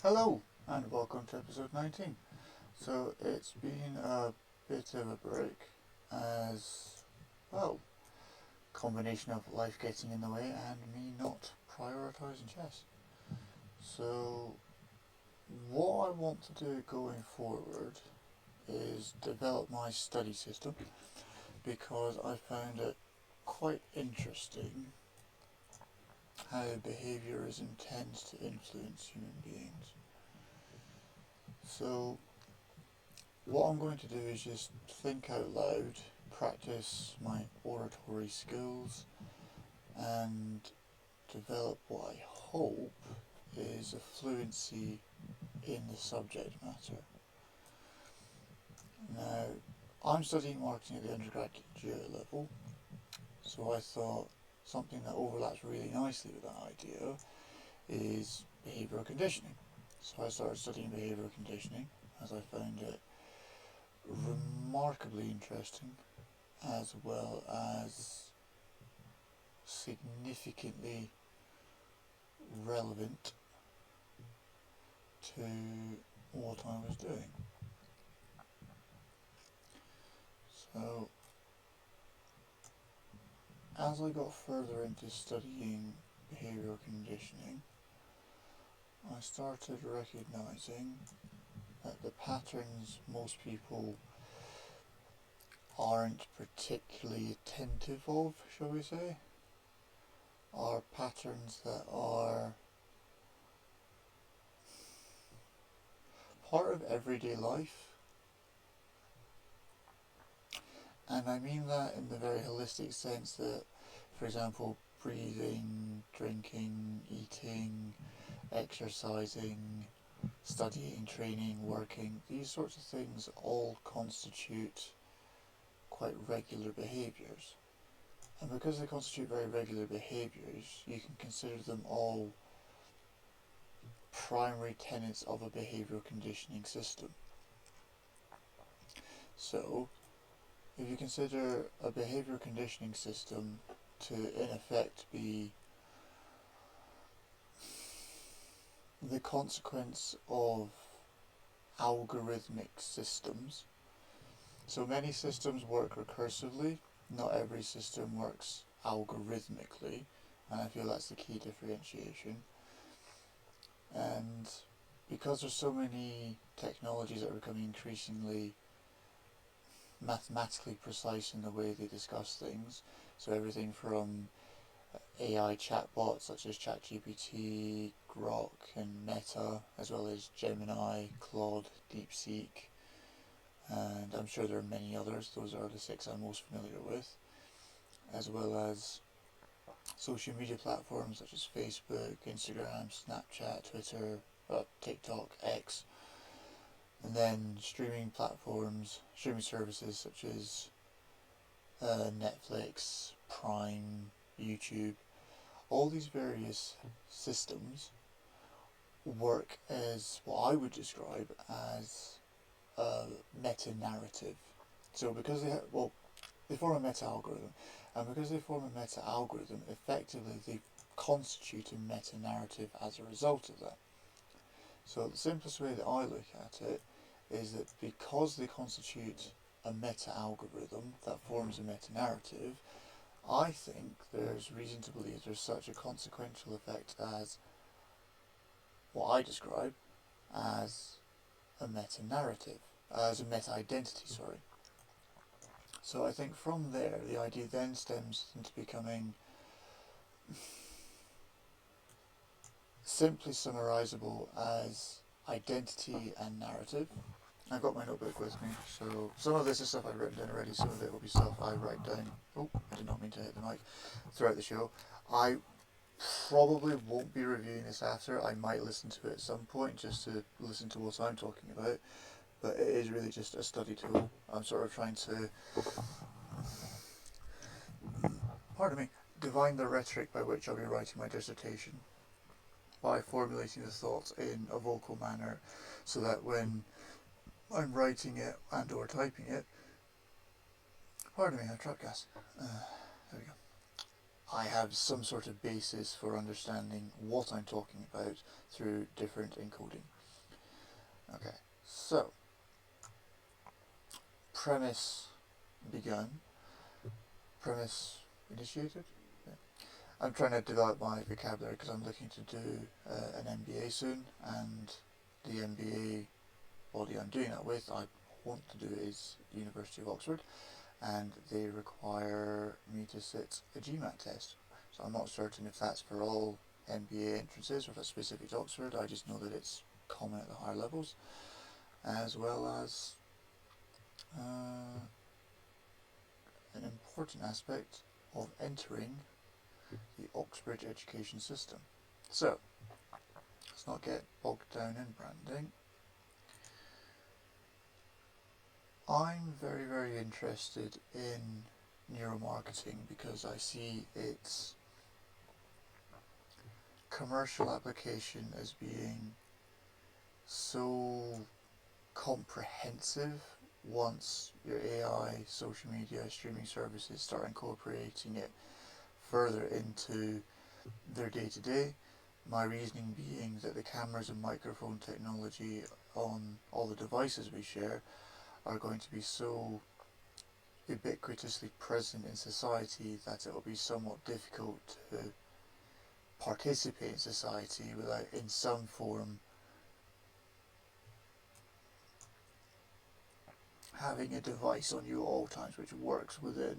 Hello and welcome to episode 19. So it's been a bit of a break as, well, combination of life getting in the way and me not prioritising chess. So what I want to do going forward is develop my study system because I found it quite interesting how behaviourism tends to influence human beings. So what I'm going to do is just think out loud, practice my oratory skills, and develop what I hope is a fluency in the subject matter. Now, I'm studying marketing at the undergraduate level, so I thought something that overlaps really nicely with that idea is behavioural conditioning. So I started studying behavioural conditioning as I found it remarkably interesting as well as significantly relevant to what I was doing. So as I got further into studying behavioural conditioning, I started recognising that the patterns most people aren't particularly attentive of, shall we say, are patterns that are part of everyday life. And I mean that in the very holistic sense that, for example, breathing, drinking, eating, exercising, studying, training, working, these sorts of things all constitute quite regular behaviours. And because they constitute very regular behaviours, you can consider them all primary tenets of a behavioural conditioning system. So, if you consider a behavioural conditioning system to in effect be the consequence of algorithmic systems, so many systems work recursively, not every system works algorithmically, and I feel that's the key differentiation. And because there's so many technologies that are becoming increasingly mathematically precise in the way they discuss things, so everything from AI chatbots such as ChatGPT, Grok and Meta, as well as Gemini, Claude, DeepSeek, and I'm sure there are many others, those are the 6 I'm most familiar with, as well as social media platforms such as Facebook, Instagram, Snapchat, Twitter, TikTok, X, and then streaming platforms, streaming services such as Netflix, Prime, YouTube. All these various systems work as what I would describe as a meta-narrative. So because they form a meta-algorithm, and because they form a meta-algorithm, effectively they constitute a meta-narrative as a result of that. So the simplest way that I look at it is that because they constitute a meta-algorithm that forms a meta-narrative, I think there's reason to believe there's such a consequential effect as what I describe as a meta-narrative, as a meta-identity, sorry. So I think from there the idea then stems into becoming simply summarisable as identity and narrative. I've got my notebook with me, so some of this is stuff I've written down already, some of it will be stuff I write down, oh, I did not mean to hit the mic, throughout the show. I probably won't be reviewing this after, I might listen to it at some point just to listen to what I'm talking about, but it is really just a study tool. I'm sort of trying to, pardon me, divine the rhetoric by which I'll be writing my dissertation by formulating the thoughts in a vocal manner so that when I'm writing it and or typing it, pardon me, I trapped gas, there we go, I have some sort of basis for understanding what I'm talking about through different encoding. Okay, so premise begun, premise initiated. Yeah. I'm trying to develop my vocabulary because I'm looking to do an MBA soon, and the MBA body I'm doing that with, I want to do, is University of Oxford, and they require me to sit a GMAT test. So I'm not certain if that's for all MBA entrances or if it's specific to Oxford. I just know that it's common at the higher levels, as well as an important aspect of entering the Oxbridge education system. So, let's not get bogged down in branding. I'm very, very interested in neuromarketing because I see its commercial application as being so comprehensive once your AI, social media, streaming services start incorporating it further into their day-to-day. My reasoning being that the cameras and microphone technology on all the devices we share are going to be so ubiquitously present in society that it will be somewhat difficult to participate in society without in some form having a device on you at all times which works within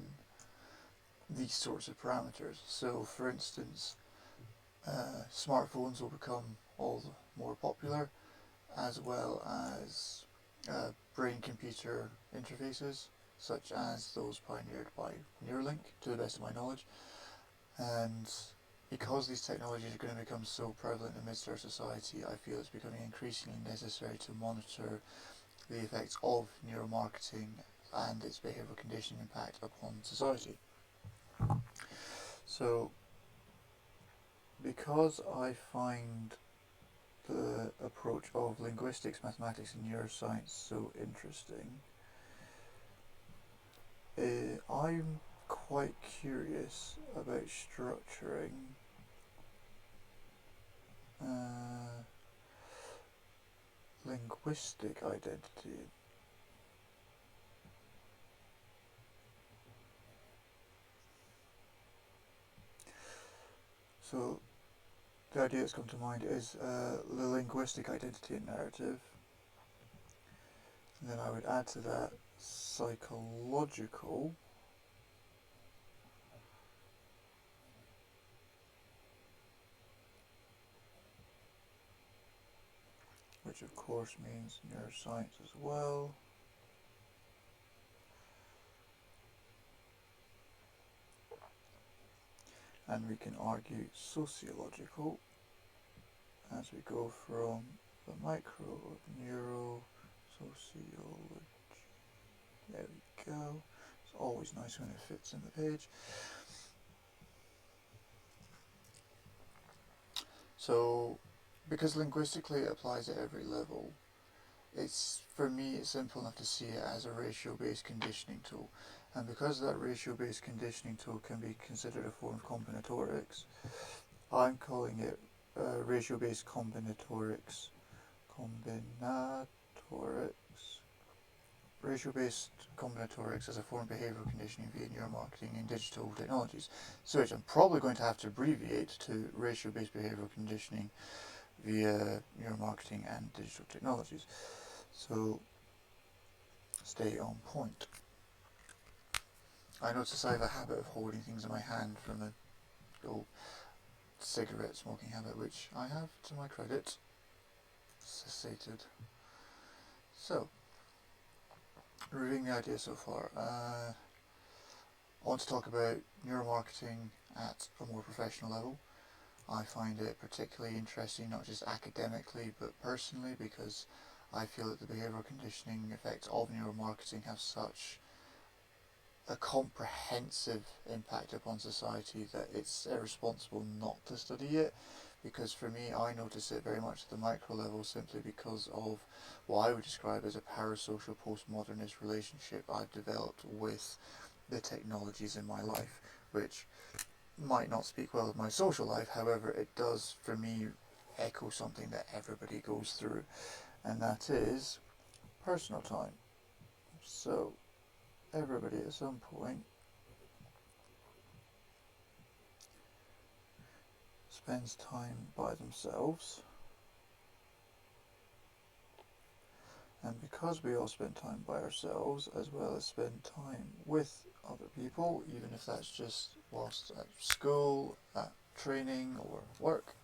these sorts of parameters. So for instance, smartphones will become all the more popular, as well as brain-computer interfaces, such as those pioneered by Neuralink, to the best of my knowledge. And because these technologies are going to become so prevalent amidst our society, I feel it's becoming increasingly necessary to monitor the effects of neuromarketing and its behavioural conditioning impact upon society. So, because I find the approach of linguistics, mathematics and neuroscience so interesting, I'm quite curious about structuring linguistic identity. So the idea that's come to mind is the linguistic identity and narrative, and then I would add to that psychological, which of course means neuroscience as well. And we can argue sociological as we go from the micro of neuro sociology. There we go. It's always nice when it fits in the page. So, because linguistically it applies at every level, for me it's simple enough to see it as a ratio-based conditioning tool. And because that ratio-based conditioning tool can be considered a form of combinatorics, I'm calling it ratio-based combinatorics. Ratio-based combinatorics as a form of behavioural conditioning via neuromarketing and digital technologies. So which I'm probably going to have to abbreviate to ratio-based behavioural conditioning via neuromarketing and digital technologies. So stay on point. I notice I have a habit of holding things in my hand from an old cigarette smoking habit, which I have, to my credit, cessated. So, reviewing the idea so far, I want to talk about neuromarketing at a more professional level. I find it particularly interesting, not just academically but personally, because I feel that the behavioural conditioning effects of neuromarketing have such a comprehensive impact upon society that it's irresponsible not to study it. Because for me, I notice it very much at the micro level simply because of what I would describe as a parasocial postmodernist relationship I've developed with the technologies in my life, which might not speak well of my social life. However, it does for me echo something that everybody goes through, and that is personal time. So everybody at some point spends time by themselves, and because we all spend time by ourselves as well as spend time with other people, even if that's just whilst at school, at training or work.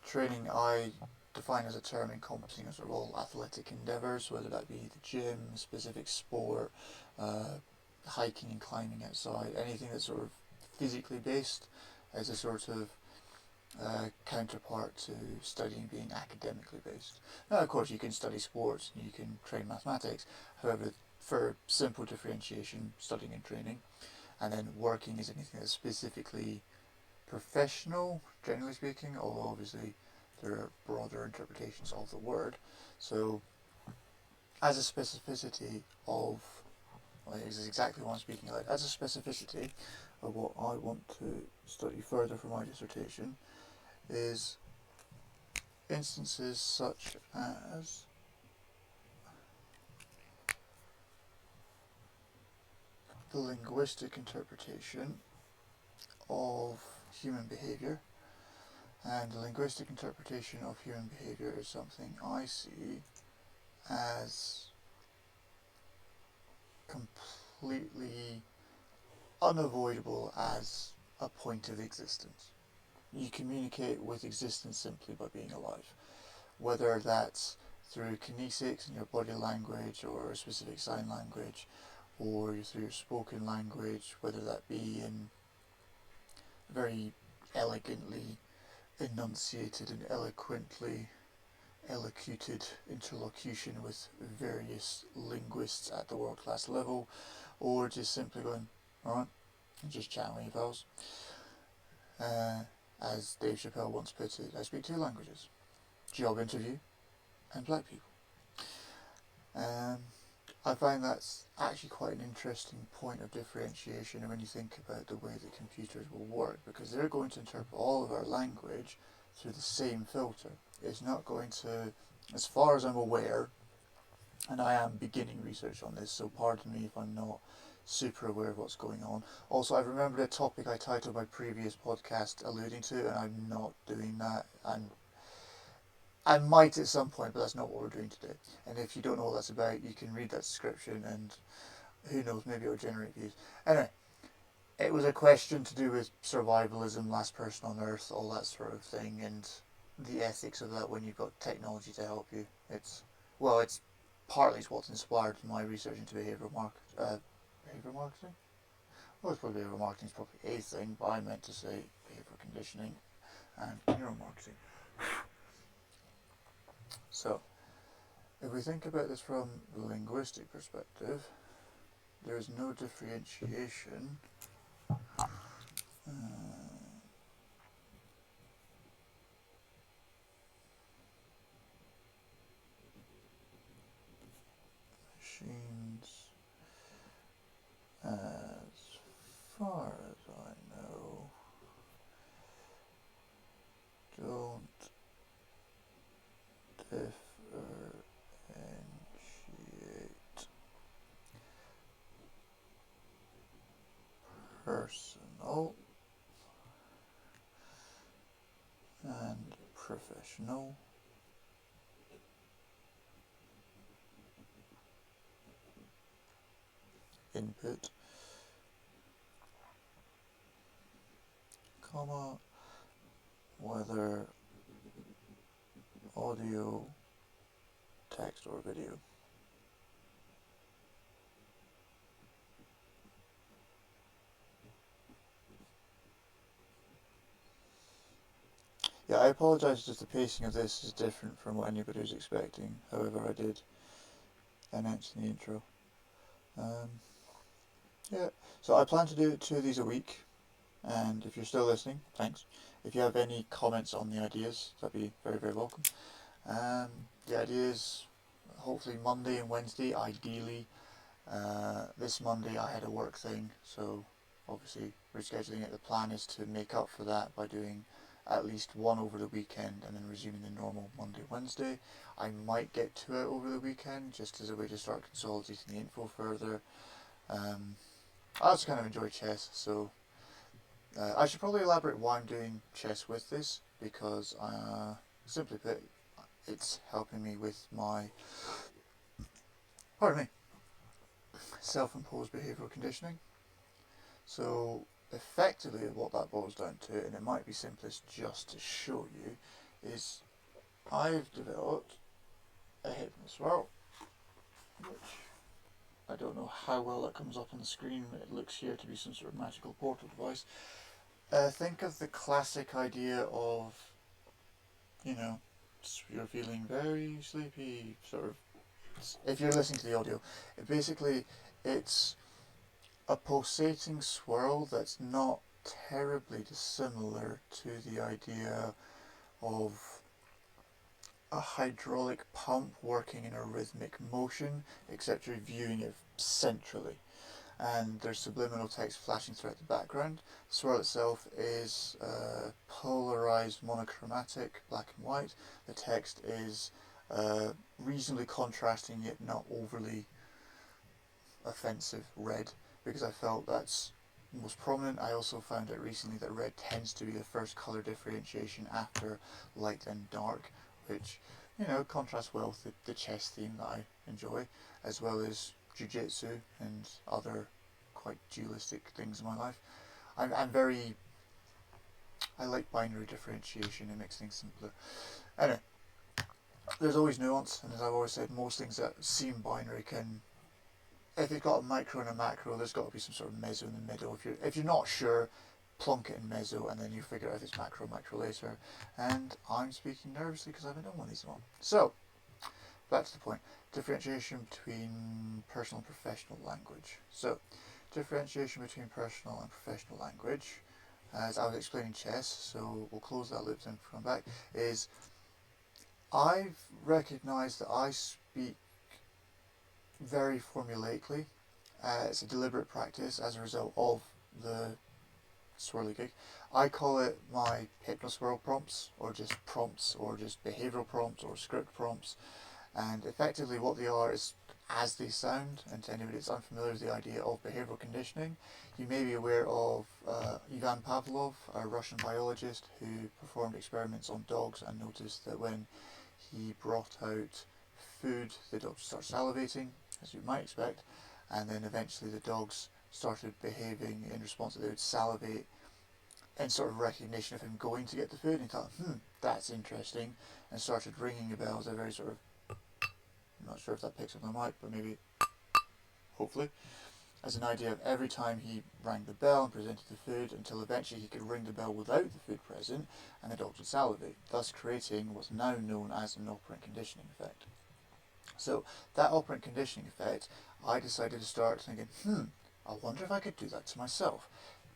Training I define as a term encompassing as all athletic endeavours, whether that be the gym, specific sport, hiking and climbing outside, anything that's sort of physically based as a sort of counterpart to studying being academically based. Now, of course, you can study sports and you can train mathematics. However, for simple differentiation, studying and training, and then working is anything that's specifically professional, generally speaking, although obviously there are broader interpretations of the word. So, as a specificity of, well, this is exactly what I'm speaking about, as a specificity of what I want to study further for my dissertation, is instances such as the linguistic interpretation of human behaviour. And the linguistic interpretation of human behaviour is something I see as completely unavoidable as a point of existence. You communicate with existence simply by being alive, whether that's through kinesics in your body language or a specific sign language, or through your spoken language, whether that be in very elegantly enunciated and eloquently elocuted interlocution with various linguists at the world-class level, or just simply going, alright, and just chatting with your pals. As Dave Chappelle once put it, I speak two languages, job interview and black people. I find that's actually quite an interesting point of differentiation when you think about the way that computers will work, because they're going to interpret all of our language through the same filter. It's not going to, as far as I'm aware, and I am beginning research on this, so pardon me if I'm not super aware of what's going on. Also, I've remembered a topic I titled my previous podcast alluding to, and I'm not doing that. I might at some point, but that's not what we're doing today. And if you don't know what that's about, you can read that description, and who knows, maybe it'll generate views. Anyway, it was a question to do with survivalism, last person on Earth, all that sort of thing, and the ethics of that when you've got technology to help you. It's partly what's inspired my research into behavioural marketing. Well, it's probably behavioural marketing is probably a thing, but I meant to say behavioural conditioning and neuromarketing. So, if we think about this from the linguistic perspective, there is no differentiation machines, as far as I know, don't differentiate personal and professional input, comma, whether audio, text or video. Yeah, I apologise if the pacing of this is different from what anybody was expecting. However, I did announce in the intro. Yeah, so I plan to do 2 of these a week, and if you're still listening, thanks. If you have any comments on the ideas, that'd be very, very welcome. The idea is hopefully Monday and Wednesday, ideally. This Monday I had a work thing, so obviously rescheduling it. The plan is to make up for that by doing at least one over the weekend and then resuming the normal Monday, Wednesday. I might get 2 out over the weekend just as a way to start consolidating the info further. I also kind of enjoy chess, so I should probably elaborate why I'm doing chess with this, because simply put, it's helping me with my, pardon me, self-imposed behavioural conditioning. So effectively what that boils down to, and it might be simplest just to show you, is I've developed a hypno swirl, which I don't know how well that comes up on the screen. It looks here to be some sort of magical portal device. Think of the classic idea of, you know, you're feeling very sleepy, sort of, if you're listening to the audio, it's a pulsating swirl that's not terribly dissimilar to the idea of a hydraulic pump working in a rhythmic motion, except you're viewing it centrally. And there's subliminal text flashing throughout the background. The swirl itself is polarized monochromatic, black and white. The text is reasonably contrasting yet not overly offensive red, because I felt that's most prominent. I also found out recently that red tends to be the first colour differentiation after light and dark, which, you know, contrasts well with the chess theme that I enjoy, as well as jiu-jitsu and other quite dualistic things in my life. I like binary differentiation. It makes things simpler. Anyway, there's always nuance, and as I've always said, most things that seem binary can, if you've got a micro and a macro, there's got to be some sort of meso in the middle. If you're not sure, plonk it in meso, and then you figure out if it's macro or macro later. And I'm speaking nervously because I haven't done one of these in a while. So, back to the point. Differentiation between personal and professional language. So, differentiation between personal and professional language, as I was explaining chess, so we'll close that loop and come back, is I've recognised that I speak very formulaically. It's a deliberate practice as a result of the swirly gig. I call it my hypno swirl prompts, or just behavioural prompts, or script prompts. And effectively what they are is as they sound. And to anybody that's unfamiliar with the idea of behavioural conditioning, you may be aware of Ivan Pavlov, a Russian biologist who performed experiments on dogs and noticed that when he brought out food, the dogs start salivating, as you might expect, and then eventually the dogs started behaving in response to, they would salivate in sort of recognition of him going to get the food, and he thought, that's interesting, and started ringing bells, a very sort of, I'm not sure if that picks up on the mic, but maybe, hopefully, as an idea of every time he rang the bell and presented the food, until eventually he could ring the bell without the food present, and the dogs would salivate, thus creating what's now known as an operant conditioning effect. So that operant conditioning effect, I decided to start thinking, I wonder if I could do that to myself.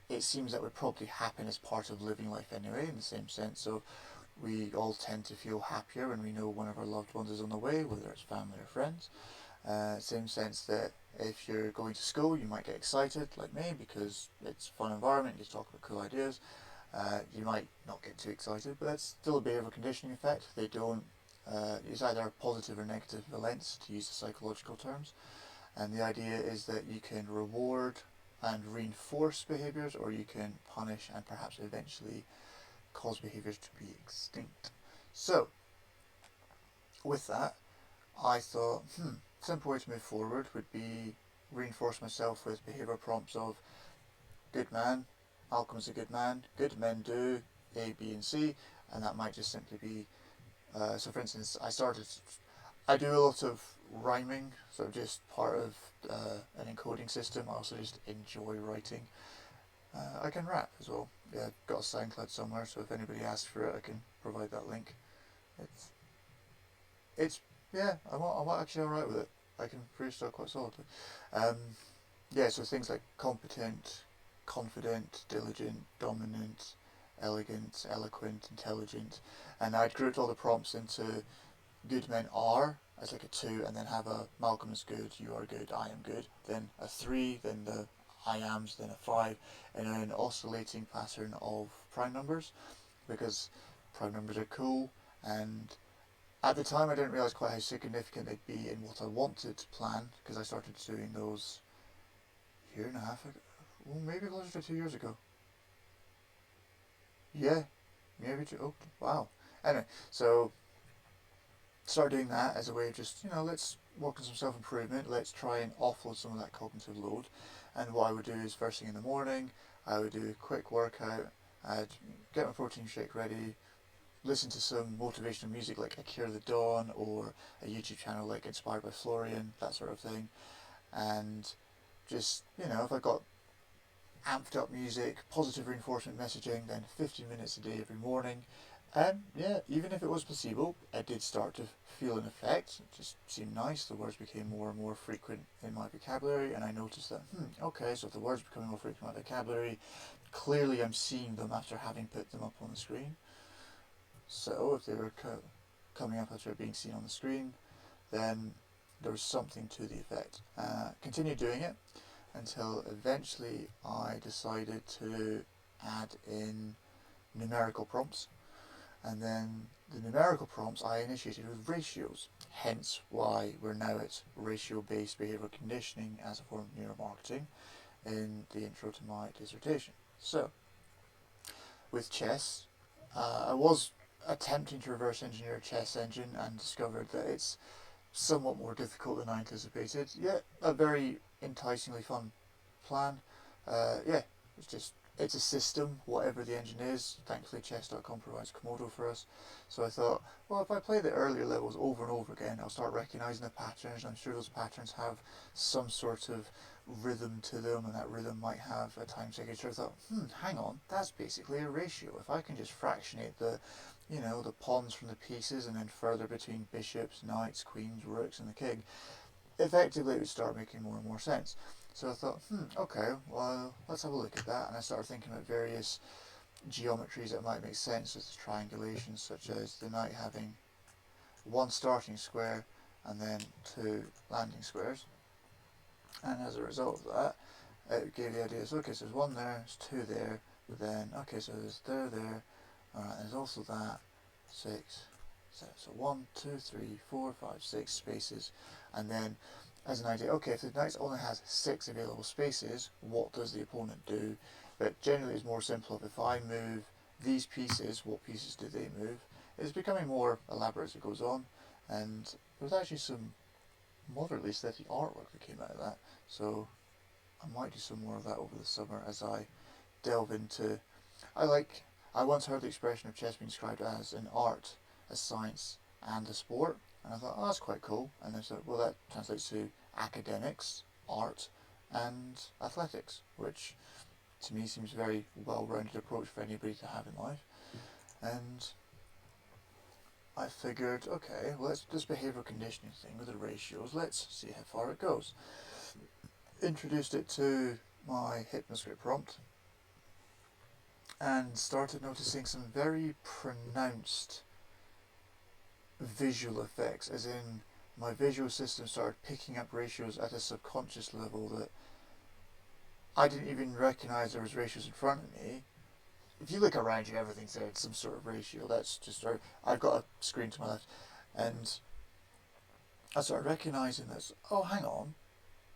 It seems that would probably happen as part of living life anyway, in the same sense of we all tend to feel happier when we know one of our loved ones is on the way, whether it's family or friends. Same sense that if you're going to school, you might get excited, like me, because it's a fun environment, you talk about cool ideas. You might not get too excited, but that's still a behavioural conditioning effect. They don't, it's either positive or negative valence, to use the psychological terms. And the idea is that you can reward and reinforce behaviours, or you can punish and perhaps eventually cause behaviours to be extinct. So, with that, I thought, simple way to move forward would be reinforce myself with behavioural prompts of good man, Malcolm's a good man, good men do A, B and C, and that might just simply be, so for instance, I do a lot of rhyming, so just part of an encoding system. I also just enjoy writing. I can rap as well. Yeah, I've got a SoundCloud somewhere, so if anybody asks for it, I can provide that link. Yeah, I'm actually alright with it. I can freestyle quite solidly. Yeah, so things like competent, confident, diligent, dominant, elegant, eloquent, intelligent, and I'd grouped all the prompts into good men are as like a 2, and then have a Malcolm is good, you are good, I am good, then a 3, then the I ams, then a 5, and then an oscillating pattern of prime numbers. because prime numbers are cool, and at the time I didn't realise quite how significant they'd be in what I wanted to plan, because I started doing those a year and a half ago, well, maybe closer to 2 years ago. Yeah, maybe two. Oh, wow. Anyway, so start doing that as a way of just, let's work on some self-improvement, let's try and offload some of that cognitive load. And what I would do is first thing in the morning, I would do a quick workout, I'd get my protein shake ready, listen to some motivational music like Akira the Dawn, or a YouTube channel like Inspired by Florian, that sort of thing. And just, if I got amped up music, positive reinforcement messaging, then 15 minutes a day every morning. And yeah, even if it was placebo, I did start to feel an effect. It just seemed nice. The words became more and more frequent in my vocabulary, and I noticed that, okay, so if the words are becoming more frequent in my vocabulary, clearly I'm seeing them after having put them up on the screen. So if they were coming up after being seen on the screen, then there was something to the effect. Continued doing it until eventually I decided to add in numerical prompts, and then the numerical prompts I initiated with ratios, hence why we're now at ratio-based behavioural conditioning as a form of neuromarketing in the intro to my dissertation. So, with chess, I was attempting to reverse engineer a chess engine and discovered that it's somewhat more difficult than I anticipated, yet a very enticingly fun plan. It's a system, whatever the engine is. Thankfully chess.com provides Komodo for us. So I thought, well, if I play the earlier levels over and over again, I'll start recognising the patterns. I'm sure those patterns have some sort of rhythm to them, and that rhythm might have a time signature. I thought, hang on, that's basically a ratio. If I can just fractionate the pawns from the pieces, and then further between bishops, knights, queens, rooks, and the king, effectively it would start making more and more sense. So I thought, okay, well, let's have a look at that. And I started thinking about various geometries that might make sense with triangulations, such as the knight having one starting square and then two landing squares. And as a result of that, it gave the idea, so okay, so there's one there, there's two there, but then, okay, so there's there, alright, there's also that, 6, 7, so 1, 2, 3, 4, 5, 6 spaces, and then as an idea, okay, if the knight only has 6 available spaces, what does the opponent do? But generally it's more simple. If I move these pieces, what pieces do they move? It's becoming more elaborate as it goes on, and there's actually some moderately aesthetic artwork that came out of that, so I might do some more of that over the summer as I delve into... I once heard the expression of chess being described as an art, a science, and a sport, and I thought, oh, that's quite cool. And I said, well, that translates to academics, art, and athletics, which to me seems a very well-rounded approach for anybody to have in life. And I figured, okay, well, this behavioural conditioning thing with the ratios, let's see how far it goes. Introduced it to my hypnoscript prompt and started noticing some very pronounced visual effects, as in my visual system started picking up ratios at a subconscious level that I didn't even recognise there was ratios in front of me. If you look around you, everything's there, it's some sort of ratio. That's just right. I've got a screen to my left, and I started recognising this. Oh, hang on,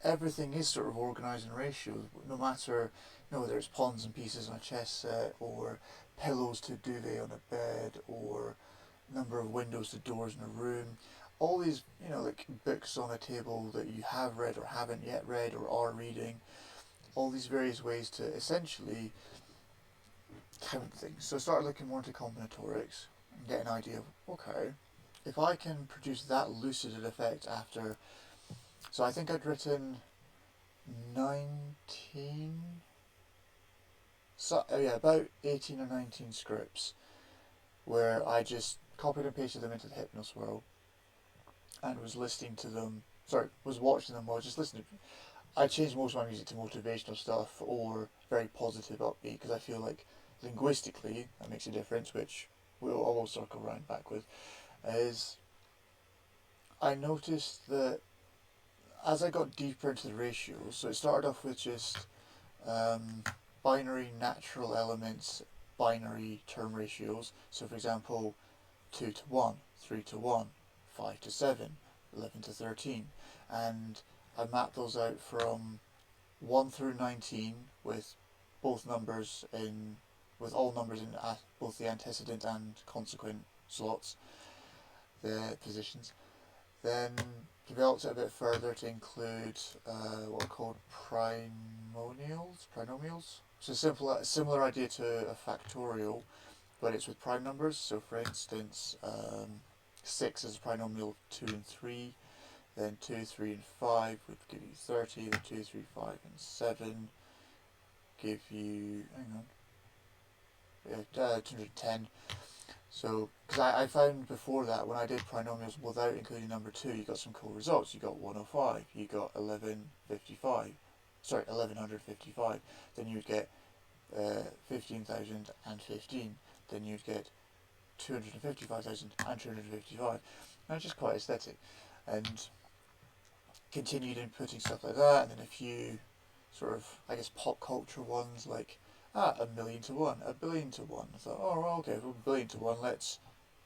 everything is sort of organised in ratios, no matter whether it's pawns and pieces on a chess set, or pillows to duvet on a bed, or number of windows to doors in a room. All these, like books on a table that you have read or haven't yet read or are reading. All these various ways to essentially count things. So I started looking more into combinatorics and get an idea of, okay, if I can produce that lucid effect after... So I think I'd written 19... about 18 or 19 scripts where I just copied and pasted them into the Hypnos world and was watching them while just listening. I changed most of my music to motivational stuff or very positive, upbeat, because I feel like linguistically that makes a difference, which we'll always circle around back with, is I noticed that as I got deeper into the ratios, so it started off with just binary natural elements binary term ratios. So for example, 2 to 1, 3 to 1, 5 to 7, 11 to 13, and I map those out from 1 through 19 with both numbers in, with all numbers in both the antecedent and consequent slots, the positions. Then developed it a bit further to include what are called Prinomials. So similar idea to a factorial, but it's with prime numbers. So for instance, 6 is a trinomial of 2 and 3, then 2, 3 and 5 would give you 30, then 2, 3, 5 and 7 give you, 210. So, because I found before that, when I did trinomials without including number 2, you got some cool results. You got 105, you got 1155, then you'd get 15,015, then you'd get 255,255, and it's just quite aesthetic. And continued inputting stuff like that, and then a few sort of, I guess, pop culture ones like, a million to one, a billion to one. I thought, oh, well, okay, well, a billion to one, let's,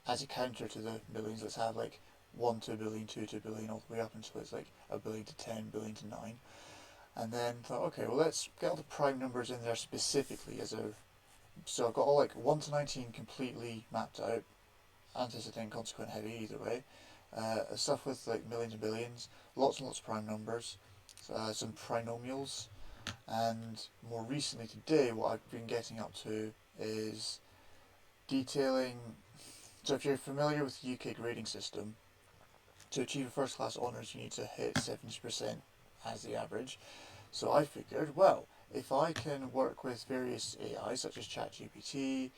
as a counter to the millions, let's have like 1 to a billion, 2 to a billion, all the way up until it's like a billion to 10, billion to 9. And then thought, okay, well, let's get all the prime numbers in there specifically as a, so I've got all like 1 to 19 completely mapped out, antecedent, consequent, heavy, either way. Stuff with like millions and billions, lots and lots of prime numbers, some trinomials, and more recently today what I've been getting up to is detailing, so if you're familiar with the UK grading system, to achieve a first class honours you need to hit 70% as the average. So I figured, well, if I can work with various AI such as ChatGPT,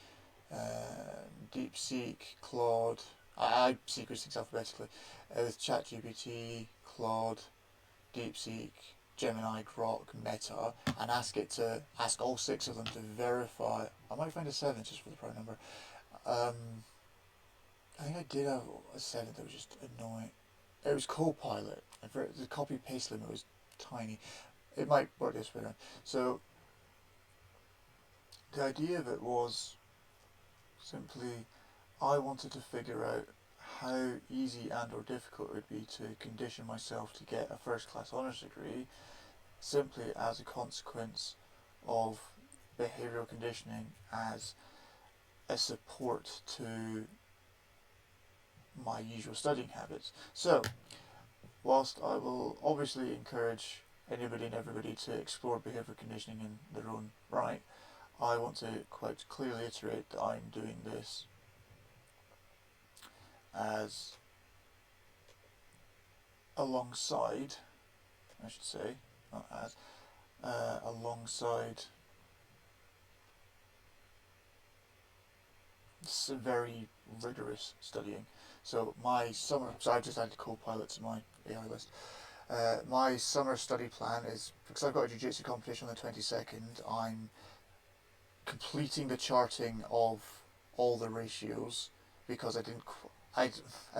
DeepSeek, Claude, I sequence things alphabetically, with ChatGPT, Claude, DeepSeek, Gemini, Grok, Meta, and ask all 6 of them to verify. I might find a 7 just for the prime number. I think I did have a 7 that was just annoying. It was Copilot. The copy paste limit was tiny. It might work this way around. So the idea of it was simply, I wanted to figure out how easy and or difficult it would be to condition myself to get a first class honours degree simply as a consequence of behavioural conditioning as a support to my usual studying habits. So, whilst I will obviously encourage anybody and everybody to explore behavioural conditioning in their own right, I want to quite clearly iterate that I'm doing this as alongside, I should say, not as, alongside very rigorous studying. So my summer, so I've just added Copilot to my AI list. My summer study plan is, because I've got a jiu-jitsu competition on the 22nd, I'm completing the charting of all the ratios, because if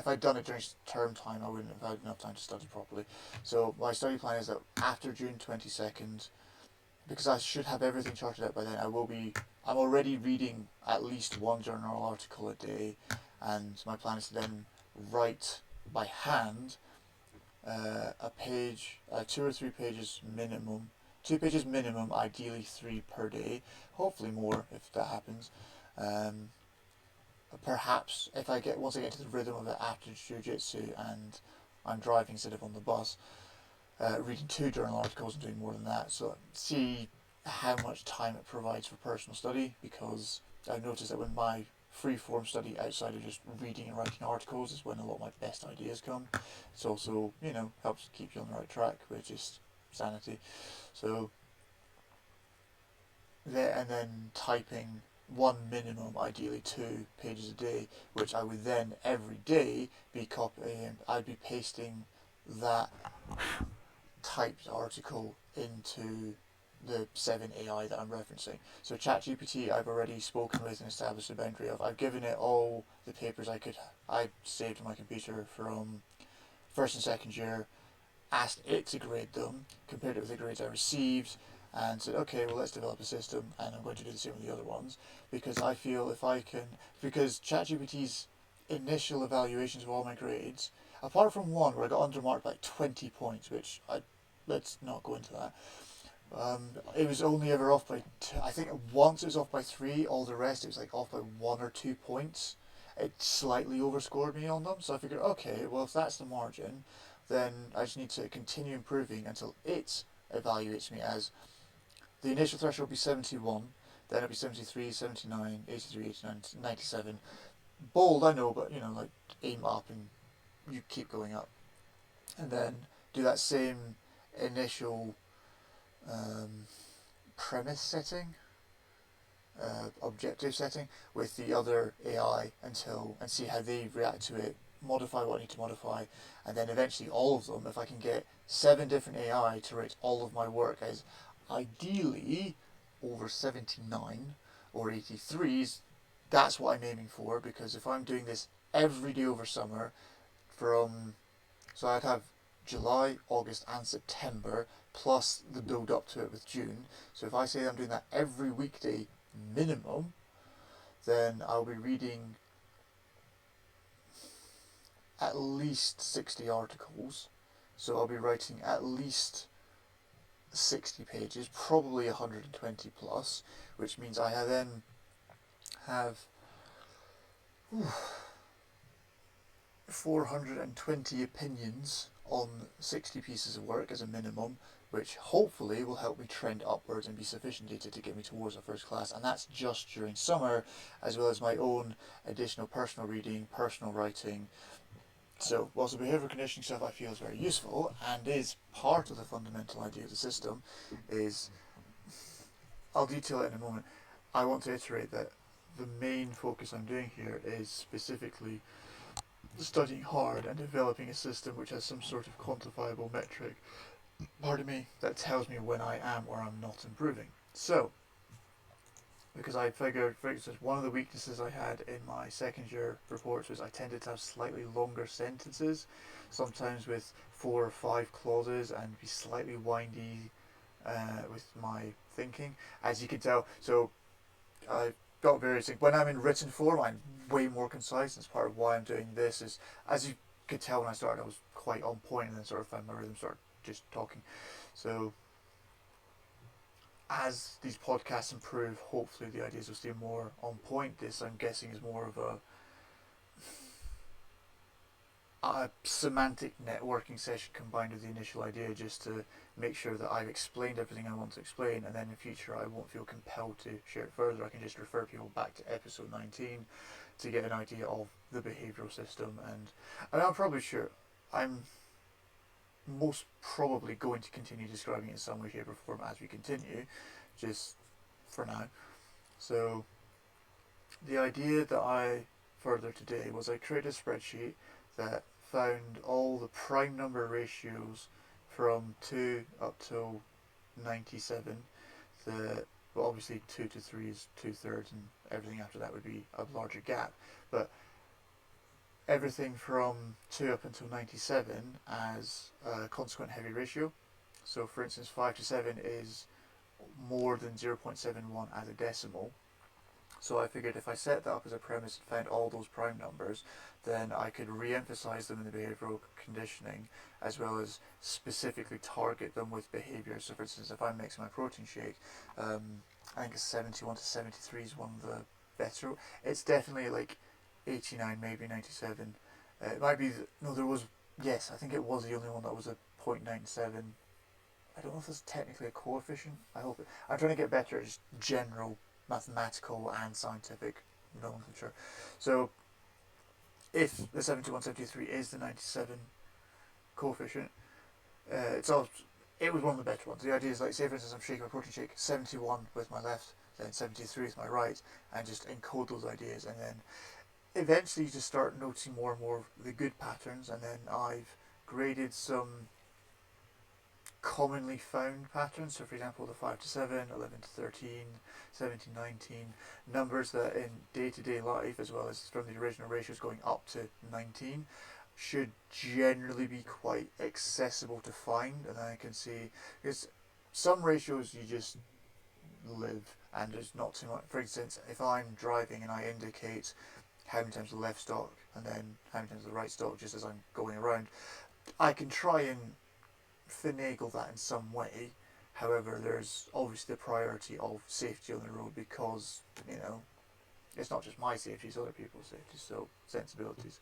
I'd done it during term time I wouldn't have had enough time to study properly. So my study plan is that after June 22nd, because I should have everything charted out by then, I'm already reading at least one journal article a day, and my plan is to then write by hand a page, 2 or 3 pages minimum, 2 pages minimum, ideally 3 per day, hopefully more if that happens. Perhaps if once I get into the rhythm of it after jiu-jitsu and I'm driving instead of on the bus, reading 2 journal articles and doing more than that. So see how much time it provides for personal study, because I've noticed that when my free-form study outside of just reading and writing articles is when a lot of my best ideas come. It's also, helps keep you on the right track, which is sanity. So there, and then typing 1 minimum, ideally 2 pages a day, which I would then every day be copying. I'd be pasting that typed article into the 7 AI that I'm referencing. So ChatGPT I've already spoken with and established a boundary of. I've given it all the papers I saved on my computer from first and second year, asked it to grade them, compared it with the grades I received, and said, okay, well, let's develop a system, and I'm going to do the same with the other ones, because I feel if I can, because ChatGPT's initial evaluations of all my grades, apart from one where I got undermarked by 20 points, let's not go into that. It was only ever off by I think once it was off by 3, all the rest it was like off by 1 or 2 points. It slightly overscored me on them, so I figured, okay, well, if that's the margin, then I just need to continue improving until it evaluates me as the initial threshold will be 71, then it'll be 73, 79, 83, 89, 97. Bold, I know, but like aim up and you keep going up. And then do that same initial premise setting, objective setting with the other AI and see how they react to it, modify what I need to modify, and then eventually all of them, if I can get 7 different AI to rate all of my work as ideally over 79 or 83s, that's what I'm aiming for, because if I'm doing this every day over summer so I'd have July, August and September plus the build up to it with June. So if I say I'm doing that every weekday minimum, then I'll be reading at least 60 articles. So I'll be writing at least 60 pages, probably 120 plus, which means I then have 420 opinions on 60 pieces of work as a minimum, which hopefully will help me trend upwards and be sufficient data to get me towards a first class. And that's just during summer, as well as my own additional personal reading, personal writing. So whilst the behavioural conditioning stuff I feel is very useful and is part of the fundamental idea of the system, I'll detail it in a moment. I want to iterate that the main focus I'm doing here is specifically studying hard and developing a system which has some sort of quantifiable metric, that tells me when I am or I'm not improving. So, because I figured, for instance, one of the weaknesses I had in my second year reports was I tended to have slightly longer sentences, sometimes with 4 or 5 clauses, and be slightly windy with my thinking, as you can tell. So I've got various things. When I'm in written form, I'm way more concise. That's part of why I'm doing this. Is, as you could tell when I started, I was quite on point, and then sort of found my rhythm, started just talking. So as these podcasts improve, hopefully the ideas will stay more on point. This, I'm guessing, is more of a semantic networking session combined with the initial idea, just to make sure that I've explained everything I want to explain, and then in future I won't feel compelled to share it further. I can just refer people back to episode 19 to get an idea of the behavioural system. And I'm probably sure I'm most probably going to continue describing it in some way, shape or form as we continue, just for now. So the idea that I furthered today was I created a spreadsheet that found all the prime number ratios from 2 up till 97. Well, obviously 2 to 3 is 2/3, and everything after that would be a larger gap, but everything from 2 up until 97 as a consequent heavy ratio. So for instance, 5 to 7 is more than 0.71 as a decimal. So I figured if I set that up as a premise and found all those prime numbers, then I could re-emphasize them in the behavioural conditioning, as well as specifically target them with behaviour. So for instance, if I'm mixing my protein shake, I think 71 to 73 is one of the better. It's definitely like 89, maybe 97. It might be, no, there was, yes, I think it was the only one that was a 0.97. I don't know if it's technically a coefficient. I'm trying to get better at just general mathematical and scientific nomenclature. So if the 71, 73 is the 97 coefficient, it was one of the better ones. The idea is, like, say for instance I'm shaking a protein shake, 71 with my left, then 73 with my right, and just encode those ideas, and then eventually you just start noticing more and more of the good patterns. And then I've graded some commonly found patterns. So for example, the 5 to 7, 11 to 13, 17 to 19, numbers that in day-to-day life, as well as from the original ratios going up to 19, should generally be quite accessible to find. And then I can see, because some ratios you just live, and there's not too much. For instance, if I'm driving and I indicate how many times the left stop and then how many times the right stop just as I'm going around, I can try and finagle that in some way. However, there's obviously the priority of safety on the road, because, you know, it's not just my safety, it's other people's safety, so sensibilities.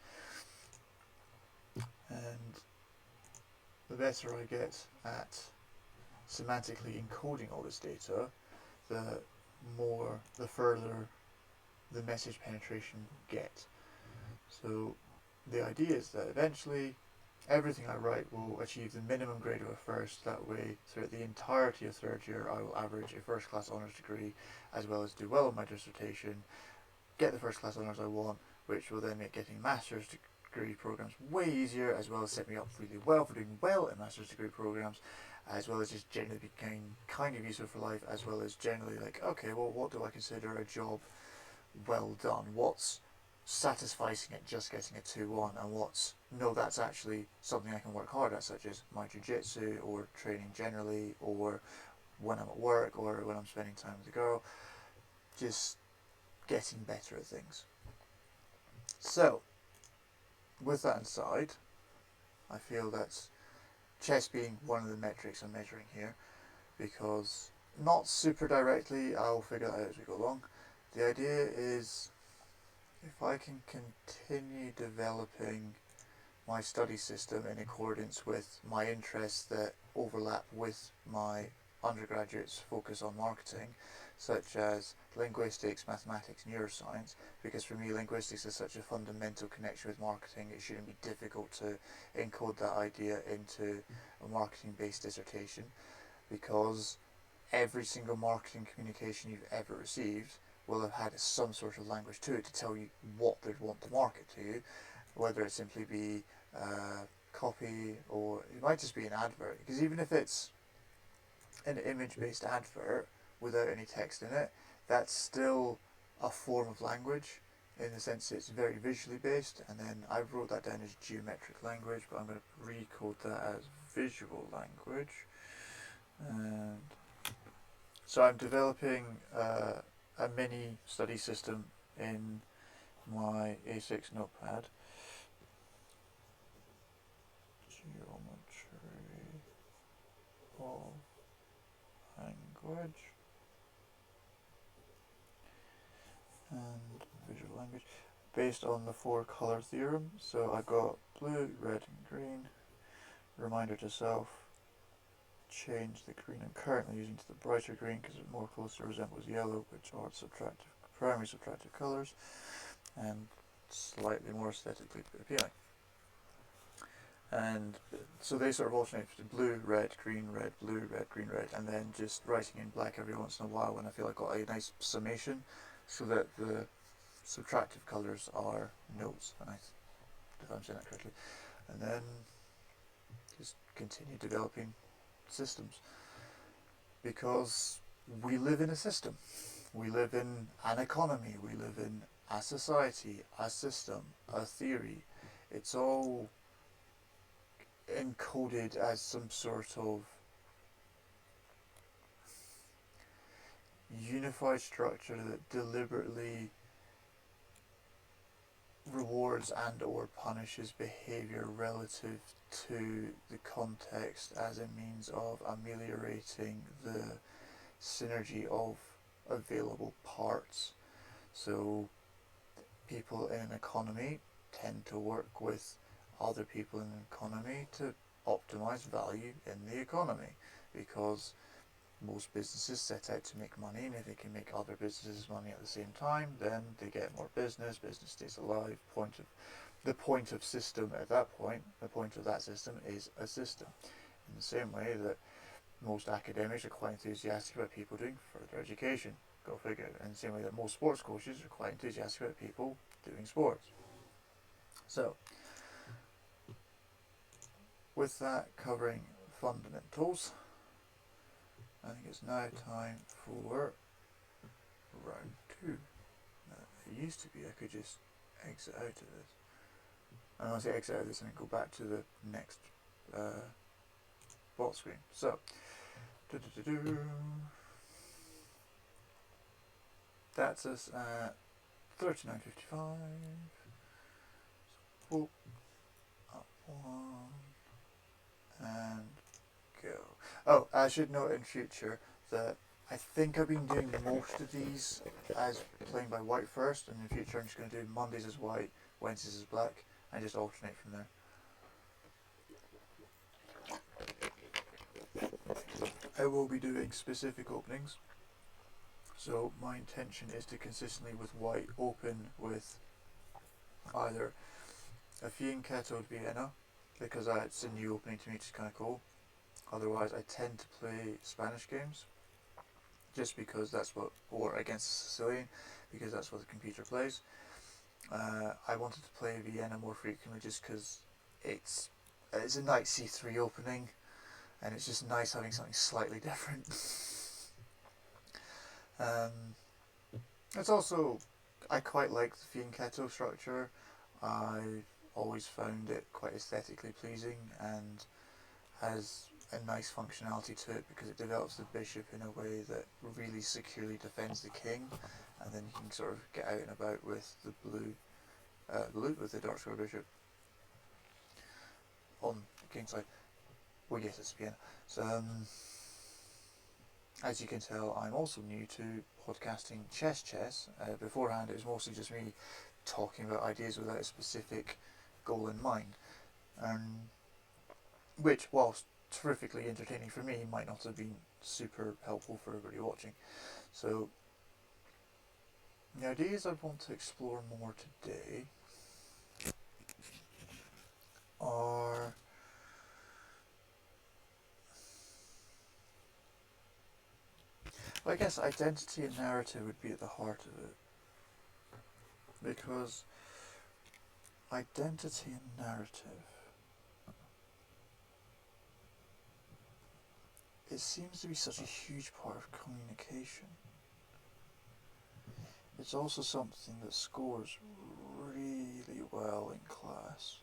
And the better I get at semantically encoding all this data, the further the message penetration gets. So the idea is that eventually everything I write will achieve the minimum grade of a first. That way, throughout the entirety of third year, I will average a first class honours degree, as well as do well on my dissertation, get the first class honours I want, which will then make getting master's degree programs way easier, as well as set me up really well for doing well in master's degree programs, as well as just generally becoming kind of useful for life, as well as generally like, okay, well, what do I consider a job well done? What's satisfying at just getting a 2-1, and what's, no, that's actually something I can work hard at, such as my jiu-jitsu or training generally, or when I'm at work, or when I'm spending time with a girl, just getting better at things. So, with that aside, I feel that chess being one of the metrics I'm measuring here, because not super directly, I'll figure that out as we go along. The idea is, if I can continue developing my study system in accordance with my interests that overlap with my undergraduate's focus on marketing, such as linguistics, mathematics, neuroscience, because for me linguistics is such a fundamental connection with marketing, it shouldn't be difficult to encode that idea into a marketing-based dissertation, because every single marketing communication you've ever received will have had some sort of language to it to tell you what they'd want to market to you, whether it simply be copy, or it might just be an advert, because even if it's an image-based advert without any text in it, that's still a form of language, in the sense it's very visually based, and then I wrote that down as geometric language, but I'm going to recode that as visual language. And so I'm developing a mini study system in my A6 notepad. Geometry of language and visual language, based on the 4-color theorem. So I got blue, red and green. Reminder to self, change the green I'm currently using to the brighter green because it more closely resembles yellow, which are primary subtractive colours, and slightly more aesthetically appealing. And so they sort of alternate to blue, red, green, red, blue, red, green, red, and then just writing in black every once in a while when I feel I've got a nice summation, so that the subtractive colours are notes, if I'm saying that correctly. And then just continue developing systems, because we live in a system, we live in an economy, we live in a society, a system, a theory. It's all encoded as some sort of unified structure that deliberately rewards and or punishes behaviour relative to the context as a means of ameliorating the synergy of available parts. So people in an economy tend to work with other people in an economy to optimize value in the economy, because most businesses set out to make money, and if they can make other businesses money at the same time, then they get more business stays alive. The point of system at that point, the point of that system is a system. In the same way that most academics are quite enthusiastic about people doing further education, go figure. In the same way that most sports coaches are quite enthusiastic about people doing sports. So, with that covering fundamentals, I think it's now time for round 2. Now, it used to be I could just exit out of this. And when I say exit out of this, and then go back to the next bot screen. So, That's us at 39.55. So, up one and go. Oh, I should note in future that I think I've been doing most of these as playing by white first, and in future I'm just going to do Mondays as white, Wednesdays as black, and just alternate from there. I will be doing specific openings, so my intention is to consistently with white open with either a fianchettoed Vienna, because it's a new opening to me, which is kind of cool. Otherwise I tend to play Spanish games, just because that's what, or against the Sicilian, because that's what the computer plays. I wanted to play Vienna more frequently just because it's a knight c3 opening, and it's just nice having something slightly different. It's also, I quite like the fianchetto structure. I've always found it quite aesthetically pleasing and has a nice functionality to it because it develops the bishop in a way that really securely defends the king, and then you can sort of get out and about with the blue with the dark square bishop on the king's side. Well, yes, it's Vienna. So, as you can tell, I'm also new to podcasting chess. Beforehand, it was mostly just me talking about ideas without a specific goal in mind, which, whilst terrifically entertaining for me, might not have been super helpful for everybody watching. So, the ideas I want to explore more today are I guess identity and narrative would be at the heart of it, because identity and narrative, it seems to be such a huge part of communication. It's also something that scores really well in class,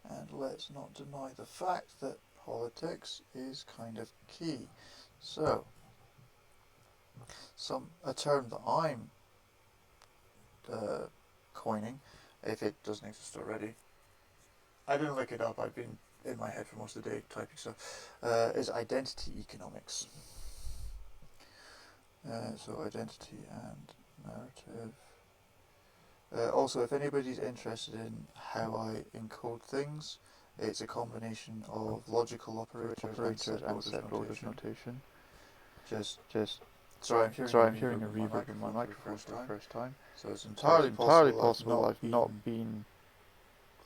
and let's not deny the fact that politics is kind of key. So, a term that I'm coining, if it doesn't exist already, I didn't look it up, I've been in my head for most of the day typing stuff, is identity economics. So identity and narrative. Also, if anybody's interested in how I encode things, it's a combination of logical operators and set orders notation. Sorry, I'm hearing a reverb in my microphone for the first time. So it's entirely possible I've not been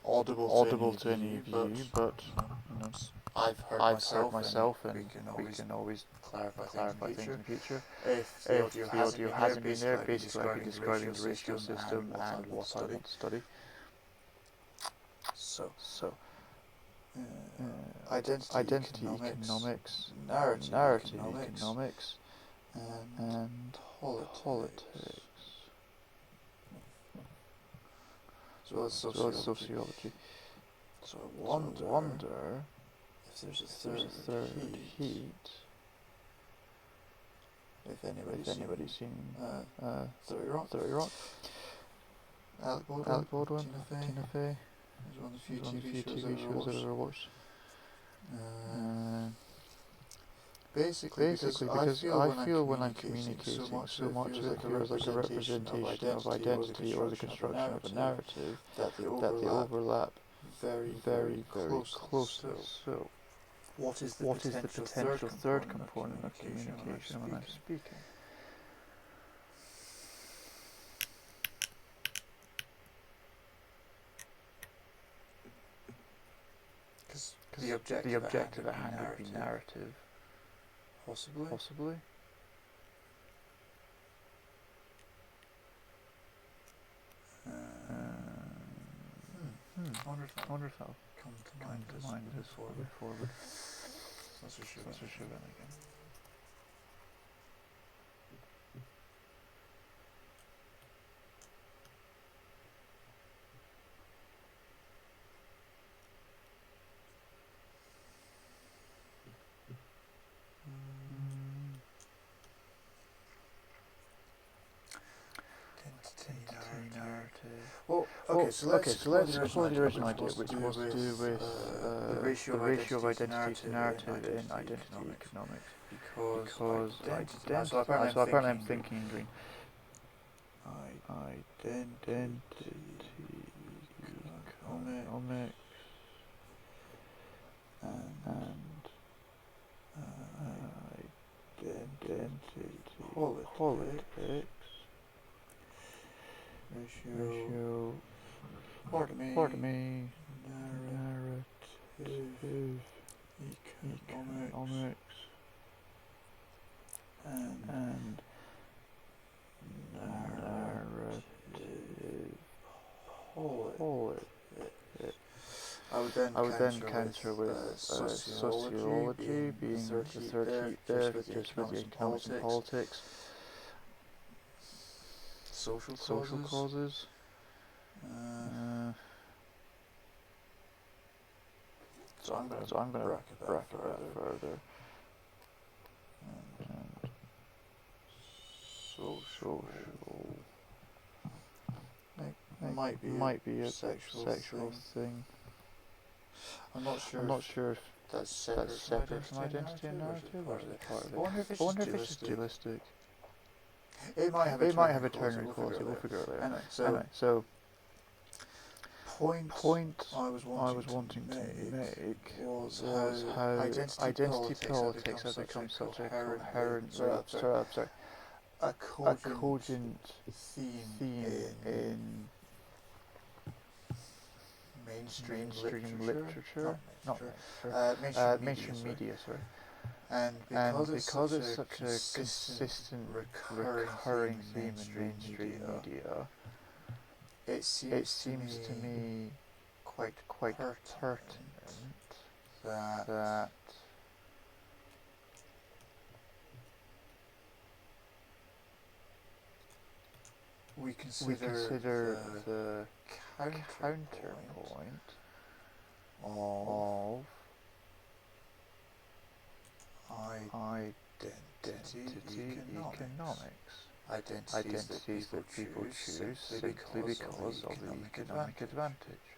audible to any of you, but you know, I've heard myself, and we can always clarify things in the future. If the audio hasn't been there, basically I'll be describing the ratio system and what I want to study. So identity economics, narrative economics, and politics, as well as sociology. So I wonder if there's a third heat. If anybody's seen 30 Rock, Alec Baldwin, Tina Fey. There's one of the few TV shows that I've ever watched. Basically, because I feel when I'm communicating, so much of it feels like a representation of identity or the construction of a narrative that they overlap very closely. So, what is the potential third component of communication when I'm speaking? Because the objective at hand would be narrative. Possibly. I wonder if that'll come to mind as forward. Let's just show that again. Well, okay, so let's explore the original idea, which was to do with the ratio of identity to narrative in identity economics. Because So apparently I'm thinking green. identity economics and identity politics. Ratio. Pardon me. Narrative economics and narrative politics. I would then counter with sociology being the third heat there, just with the economics and politics. Social causes. So I'm going to bracket that further. And social might be a sexual thing. I'm not sure if that's separate from identity and narrative, or is it part of it? I wonder if it's just dualistic. It might have a ternary quality. We'll figure it out later. Anyway, so point I was wanting to make was how identity politics have become such a cogent theme in mainstream literature, mainstream media, and because it's such a consistent recurring theme in mainstream media, it seems to me quite pertinent that we consider the counterpoint of identity economics. Identities that people choose simply because of the economic advantage.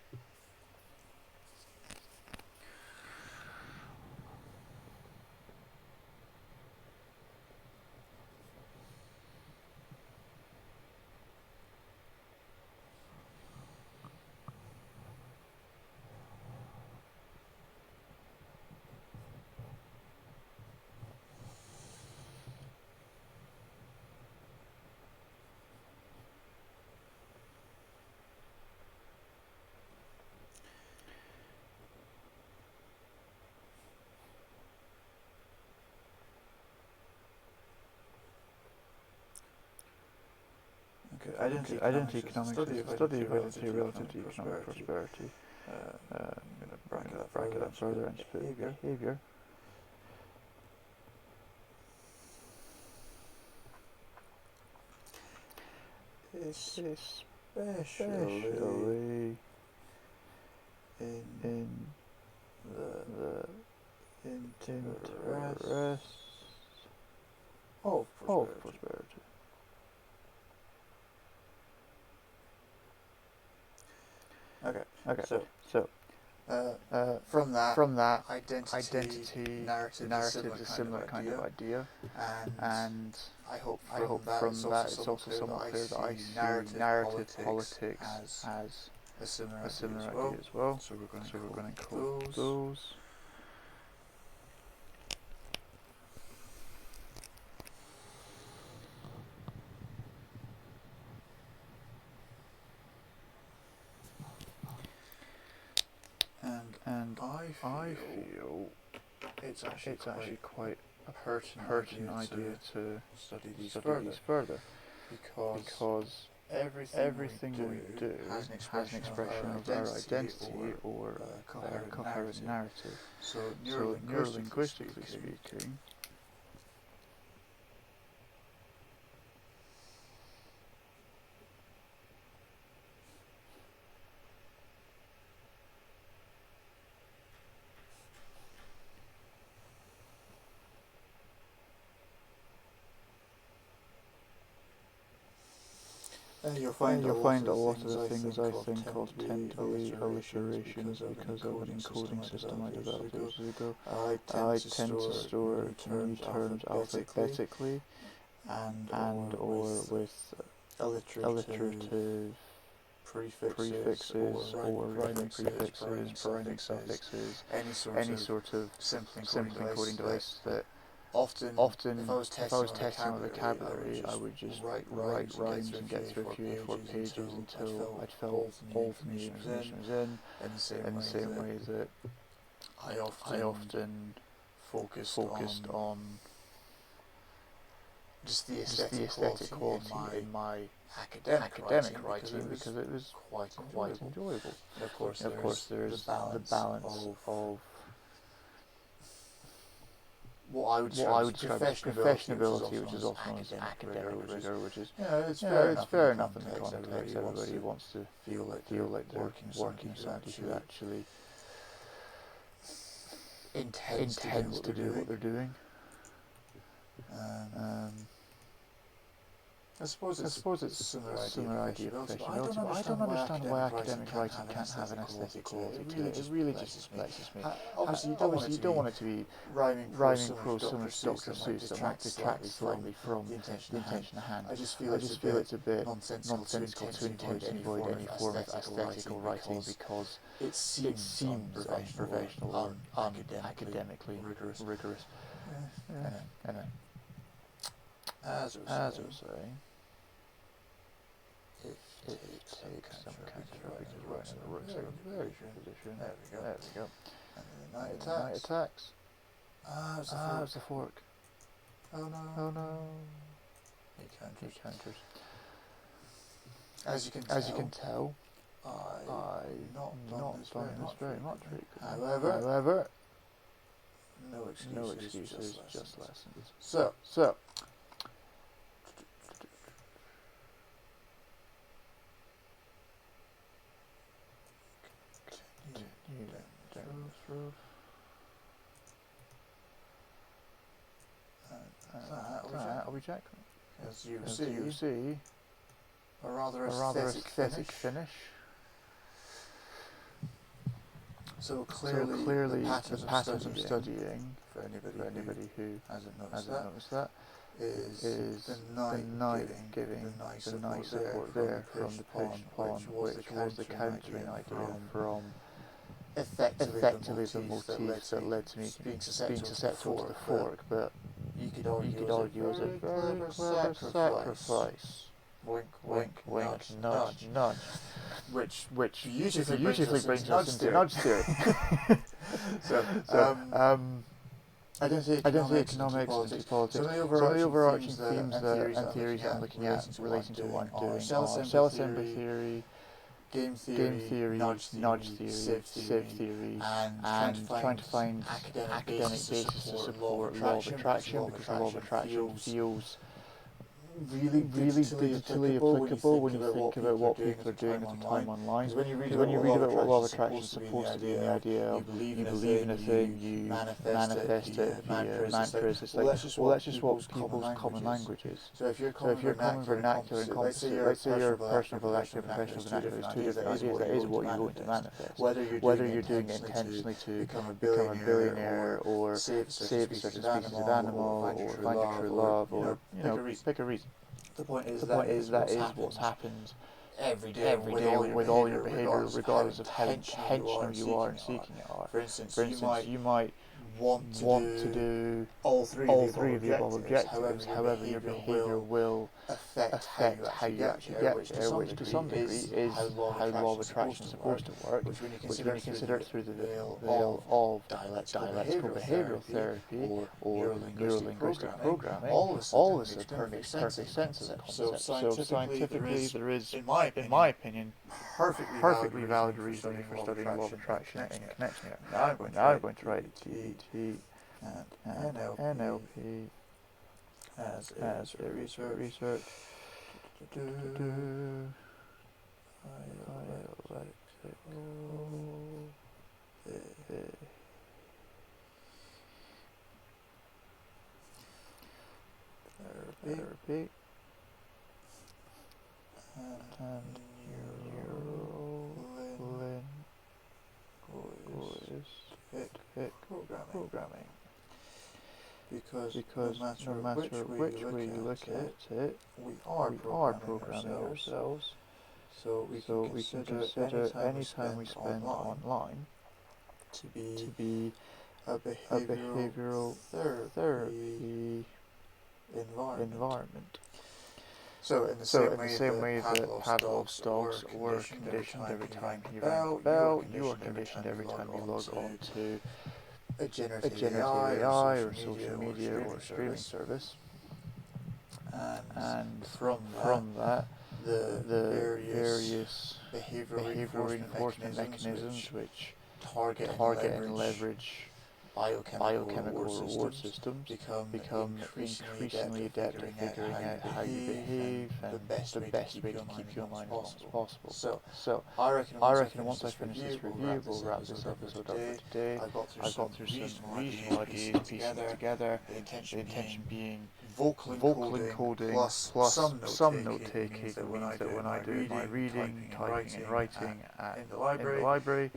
Okay, identity economics is the study of identity relative to economic prosperity. I'm going to bracket that further and split behaviour. Especially in the interests of prosperity. Okay. So from that, identity narrative is a similar kind of idea, and I hope from that it's also somewhat clear that I see narrative politics as a similar idea as well. So we're going to include those. And I feel it's actually quite a pertinent idea to study these further, because everything we do has an expression of our identity or our coherent narrative. So neurolinguistically speaking, You'll and find you'll find a lot of the the things things I I think think of tend to be alliterations because of an encoding system I developed ages ago. I I tend to tend to store store new terms alphabetically and or with alliterative prefixes or rhyming prefixes, rhyming suffixes, any sort of simple encoding device that often, if I was testing my vocabulary, I would just write rhymes and get through 3 or 4 pages until I'd felt all the new information was in the same way that I often focused on just the just the aesthetic aesthetic quality in my academic writing because it was quite enjoyable. And of course, And of course, there's the balance of what I would describe as professionability, which is also known as academic rigor, which is it's fair enough in the context. Everybody wants to feel like they're working with somebody who actually intends to do what they're doing. I suppose it's a similar idea of professionality, but I don't understand why academic writing can't have an aesthetic quality to it. It really just perplexes me. Obviously, You don't want it to be rhyming prose similar to Dr. Seuss that might detract slightly from the intention at hand. I just feel it's a bit nonsensical to intentionally avoid any form of aesthetical writing because it seems unprofessional or unacademically rigorous. Anyway, as I was saying, it takes some counter-rubbing to write in the works in a very good position. There we go. And then the night attacks. It's the fork. Oh no. He counters. As you can tell, I've not done this very much recently. However, no excuses, just lessons. So. Are we Jack? As you see, a rather aesthetic finish. So clearly the patterns of studying, for anybody who hasn't noticed that, is the knight giving the nice support there from the push pawn, which was the countering idea from effectively the motif that led to me being susceptible to the fork, but you could argue was a very clever sacrifice. Wink, nudge. Which beautifully brings us into nudge theory. I don't say economics into politics. Some of the overarching themes and theories that I'm looking at relating to what I'm doing are cell assembly theory, game theory, nudge theory, sieve theory, and trying to find academic basis to support law of attraction, because the law of attraction feels really digitally applicable when you think about what people are doing at the time online. Because when you read about what law of attraction is supposed to be, and the idea of you believe in a thing, you manifest it via mantras, it's like, well, that's just what people's common language is. So if your common vernacular encompasses, let's say your personal vernacular and professional vernacular is 2 different ideas, that is what you're going to manifest. Whether you're doing it intentionally to become a billionaire or save a certain species of animal or find your true love or, pick a reason. The point is that is what's happened every day with all your behaviour, regardless of how intentional you are in seeking it are. For instance, you might want to do all three of the above objectives, however your behaviour will affect how you actually get there, which to some degree is how law of attraction is supposed to work, which when you consider it through the veil of dialectical behavioural therapy or neuro-linguistic programming, all of a sudden makes perfect sense as a concept. So scientifically there is, in my opinion, perfectly valid reasoning for studying law of attraction in connection here. Now I'm going to write DT and NLP as a research. Therapy. programming. Because no matter which way you look at it, we are programming ourselves. So we can consider any time we spend online to be a behavioural therapy environment. So in the same way that Pavlov's dogs were conditioned every time he rang the bell, you are conditioned every time you log on to a generative AI or social media or streaming service. And from that, the various behavioural reinforcement mechanisms which target and leverage biochemical reward systems become increasingly adept at figuring out how you behave and the best way to keep you online as long as possible. So I reckon once I finish this review, we'll wrap this episode up for today. I've got through some reasonable ideas, piecing together, the intention being vocal encoding plus some note-taking means that when I do my reading, typing and writing in the library,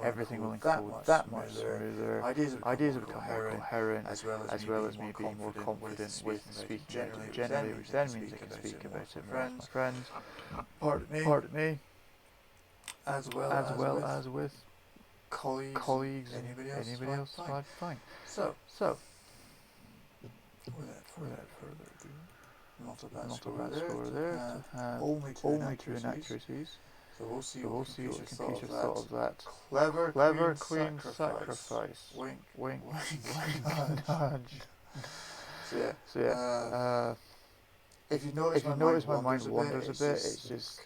everything will encode that much smoother. Ideas will become more coherent, as well as me being more confident with speaking about it generally, which then means I can speak about it more with my friends, pardon me, as well as with colleagues and anybody else, fine. So, without further ado, not a bad score there to have only two inaccuracies. So we'll see what computers thought of that. Clever queen sacrifice. Wink, wink, nudge. So yeah. If you notice my mind wanders a bit, it's just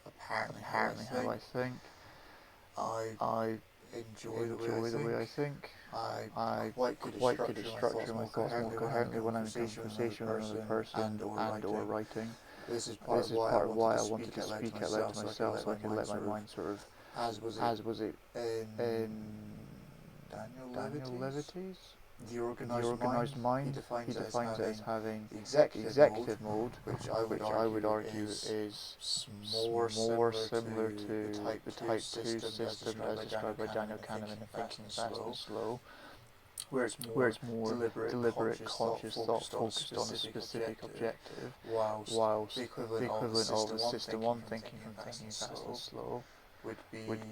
apparently how I think. I enjoy the way I think. I quite good at structuring my thoughts more coherently when I'm in conversation with another person and or writing. This is part of why I wanted to speak out loud to myself, so I could let my mind sort of, as was it in Daniel Levity's? The organised mind, he defines it as having the executive mode, which I would argue is more similar to the type 2 system as described by Daniel Kahneman in Thinking Fast and Slow, where it's more deliberate, conscious thought focused on a specific objective, whilst the equivalent of a System 1 thinking from Thinking Fast and Slow would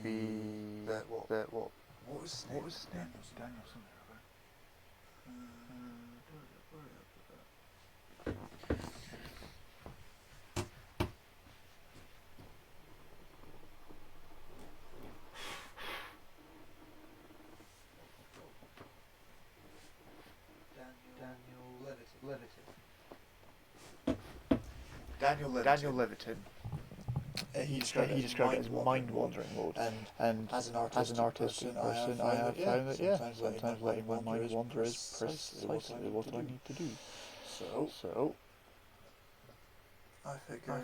be what was his name? Daniel something. Daniel Levitin. He described it as mind-wandering mode, and as an artistic person, I have found that sometimes letting my mind wander is precisely what I need to do. So I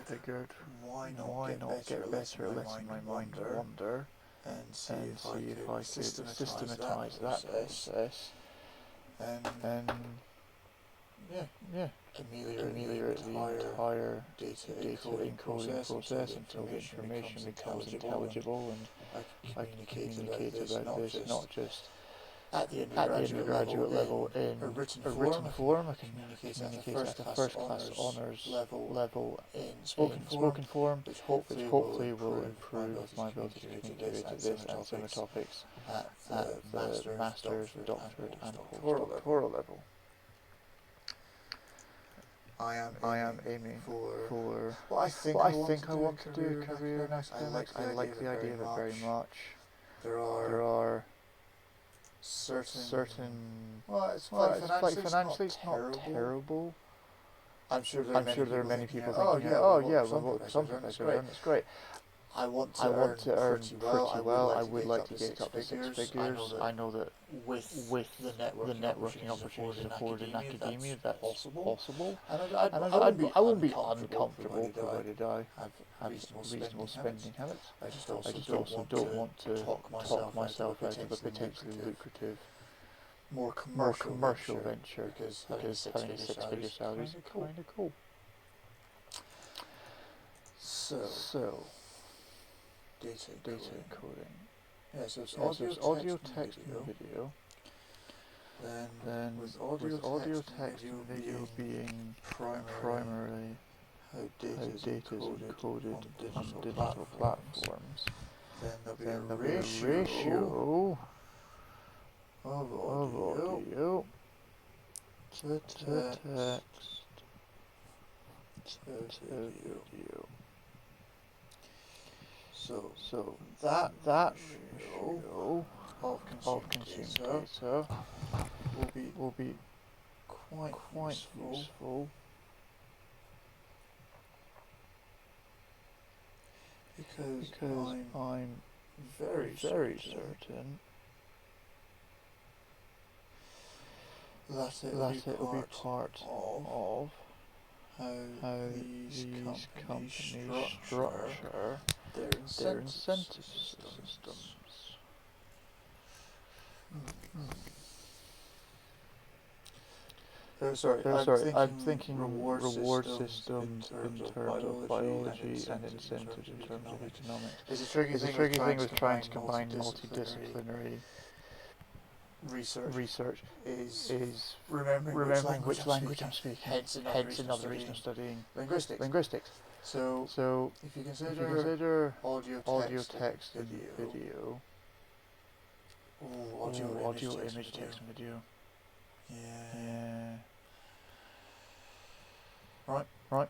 figured, why not get better at letting my mind wander, and see if I could systematise that process, and ameliorate the entire data encoding process until the information becomes intelligible, and I can communicate about this not just at the undergraduate level in a written form. I can communicate at a first class honours level in spoken form, which hopefully will improve my ability to communicate at this and similar topics at the master's, doctorate and postdoctoral level. I am aiming for what I think I want to do a career in academics. I like the idea of it very much. There are certain it's financially it's not terrible. I'm sure there are many people thinking, some professor earn, that's great. I want to earn pretty well. I would like to get up to 6 figures. I know that with the networking opportunities afforded in academia, that's possible. And I won't be uncomfortable provided I have reasonable spending habits. I just also don't want to talk myself out of a potentially lucrative, more commercial venture because having a 6-figure salary is kind of cool. So data encoding Yeah, so it's audio, text, and video. Then with audio, text, and video being primarily how data is encoded on digital platforms, then there'll be a ratio of audio to text to video. So that ratio of consumed data will be quite useful because I'm very certain that it will be part of how these companies structure their incentive systems. I'm thinking reward systems in terms of biology and incentives in terms of economics. It's a tricky thing with trying to combine multidisciplinary research is remembering which language I'm speaking. Hence another reason of studying linguistics. So if you consider audio, text, and video. Audio, image, text, and video. Yeah. Right.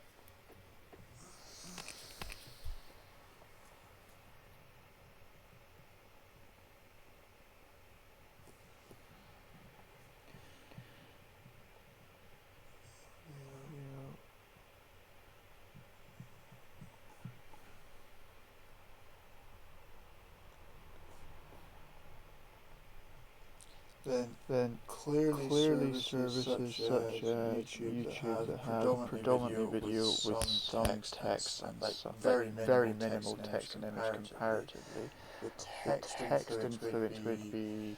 Then clearly services such as YouTube that have predominantly video with some text and some very minimal text and image comparatively. The text influence would be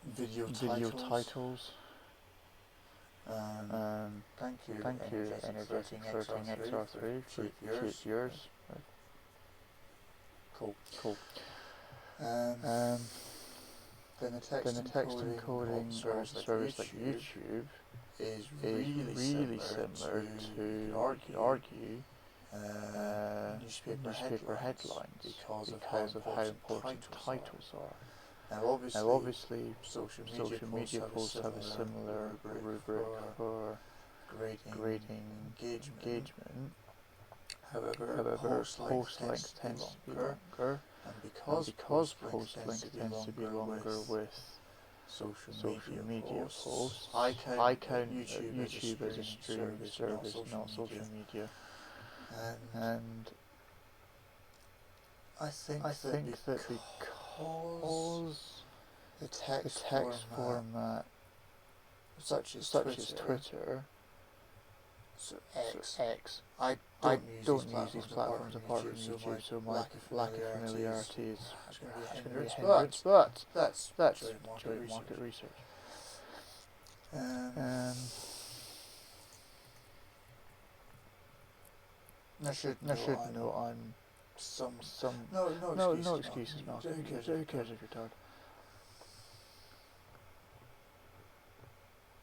video titles. Thank you, Energetic Flirting XR3 for keep yours. Cool. Then the text encoding of service like YouTube is really similar to, you could argue, newspaper headlines because of how important titles are. Now obviously social media posts have a similar rubric for grading engagement. However, post length tends to be longer. And because post length tends to be longer with social media posts, I count YouTube as a streaming service, not social media. And I think that because the text format such as Twitter, so X, I don't use these platforms apart from YouTube, so my lack of familiarity is going to be a hindrance, but that's joint market research. I should know I'm no excuses, Malcolm. Who cares if you're tired?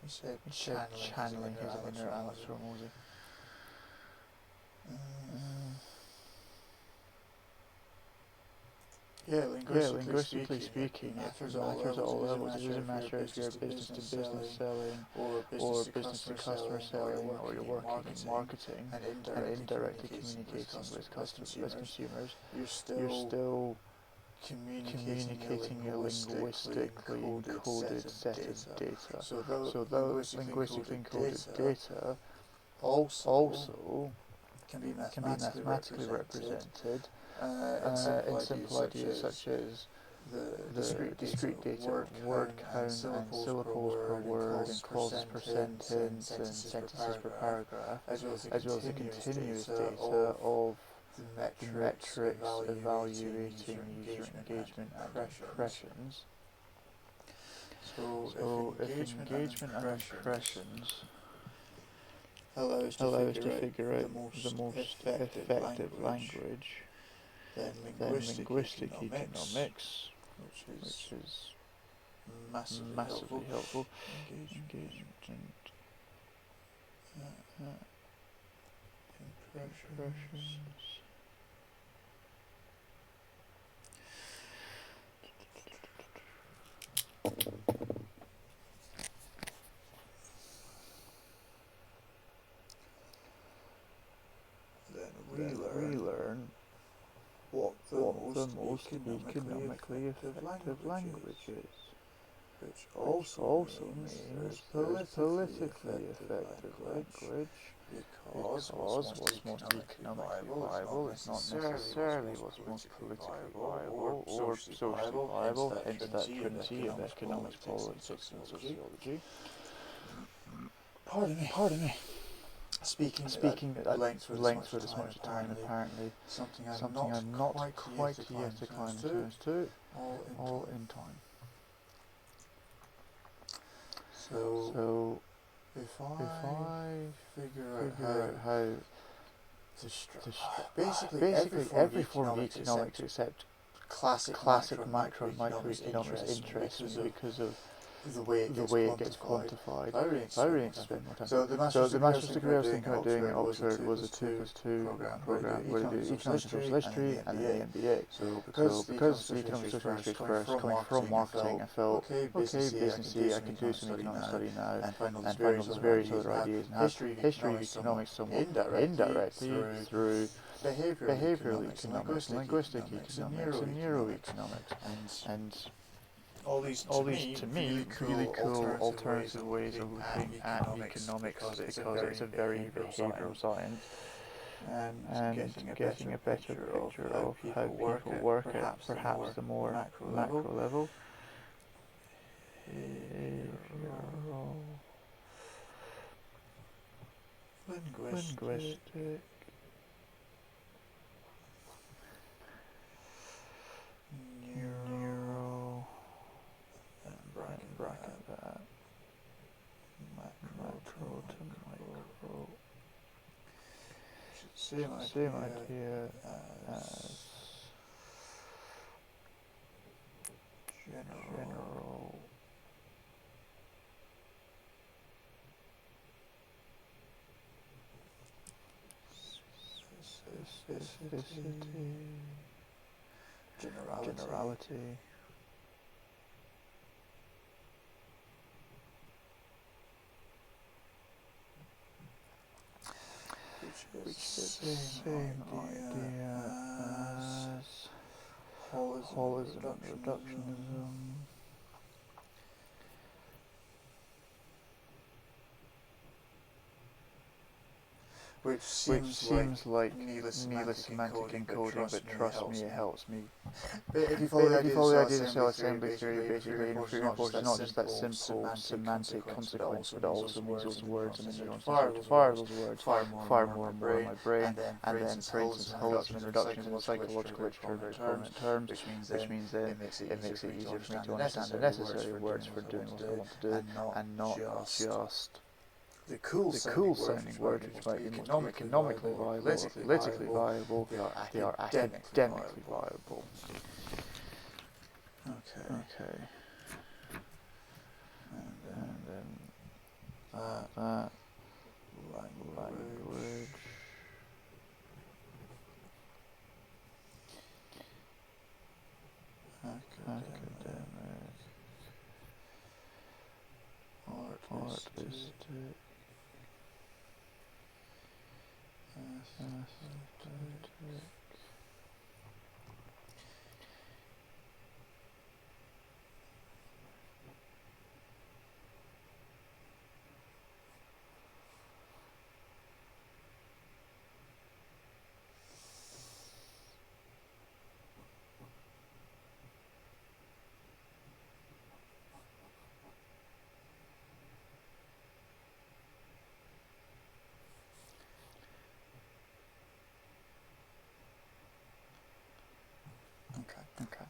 He said channeling his inner Alex Ramosi. Linguistically speaking, it matters at all levels. It doesn't matter if you're business to business selling, or business to customer selling, or you're working in marketing and indirectly communicating with consumers. You're still communicating a linguistically encoded set of data. So those linguistically encoded data also can be mathematically represented in simple ideas such as the discrete data, word count and syllables per word and clauses per sentence and sentences per paragraph, as well as the continuous data of the metrics evaluating user engagement and impressions. So if engagement and impressions allow us to figure out the most effective language, then linguistic economics which is massively helpful. Engagement and impressions. Then we learn what the most economically effective language is, which also means politically effective language, because what's most economically viable is not necessarily what's most politically viable or socially viable, hence that trinity of economics, politics and sociology. Pardon me. Speaking at length for this much time, apparently something I'm not quite yet acclimatized to, all in time. So if I figure out how basically every form of economics except classic macro and microeconomics interests me because of the way it gets quantified. I really need to spend more time. So the master's degree I was thinking about doing at Oxford was a 2+2 program where they do economics and social history and then the MBA. So because the economics and social history is first coming from marketing, I felt, okay, businessy, I can do some economics study now and find all these various other ideas and have history of economics somewhat indirectly through behavioural economics, linguistic economics and neuroeconomics. And all these, to me, really cool alternative ways of looking at economics because it's a very behavioural science and getting a better picture of how people work at perhaps the more macro level. Behavioural, linguistic, neuro, bracket that, macro to micro. Same idea as general specificity, generality. Which is the same idea as holism and reductionism. Which seems like needless semantic encoding, but trust me, it helps me. If you follow the idea of cell assembly theory, basically reinforces not just that simple semantic consequence, but also means those words and the neurons to fire those words far more and more in my brain. And then, for instance, holism and reductionism in psychological literature in very prominent terms, which means then it makes it easier for me to understand the necessary words for doing what I want to do, and not just the cool sounding words, which might be most economically viable or politically viable, they are academically viable. Okay. And then that language. Academic. Artistic. Aesthetic. Okay.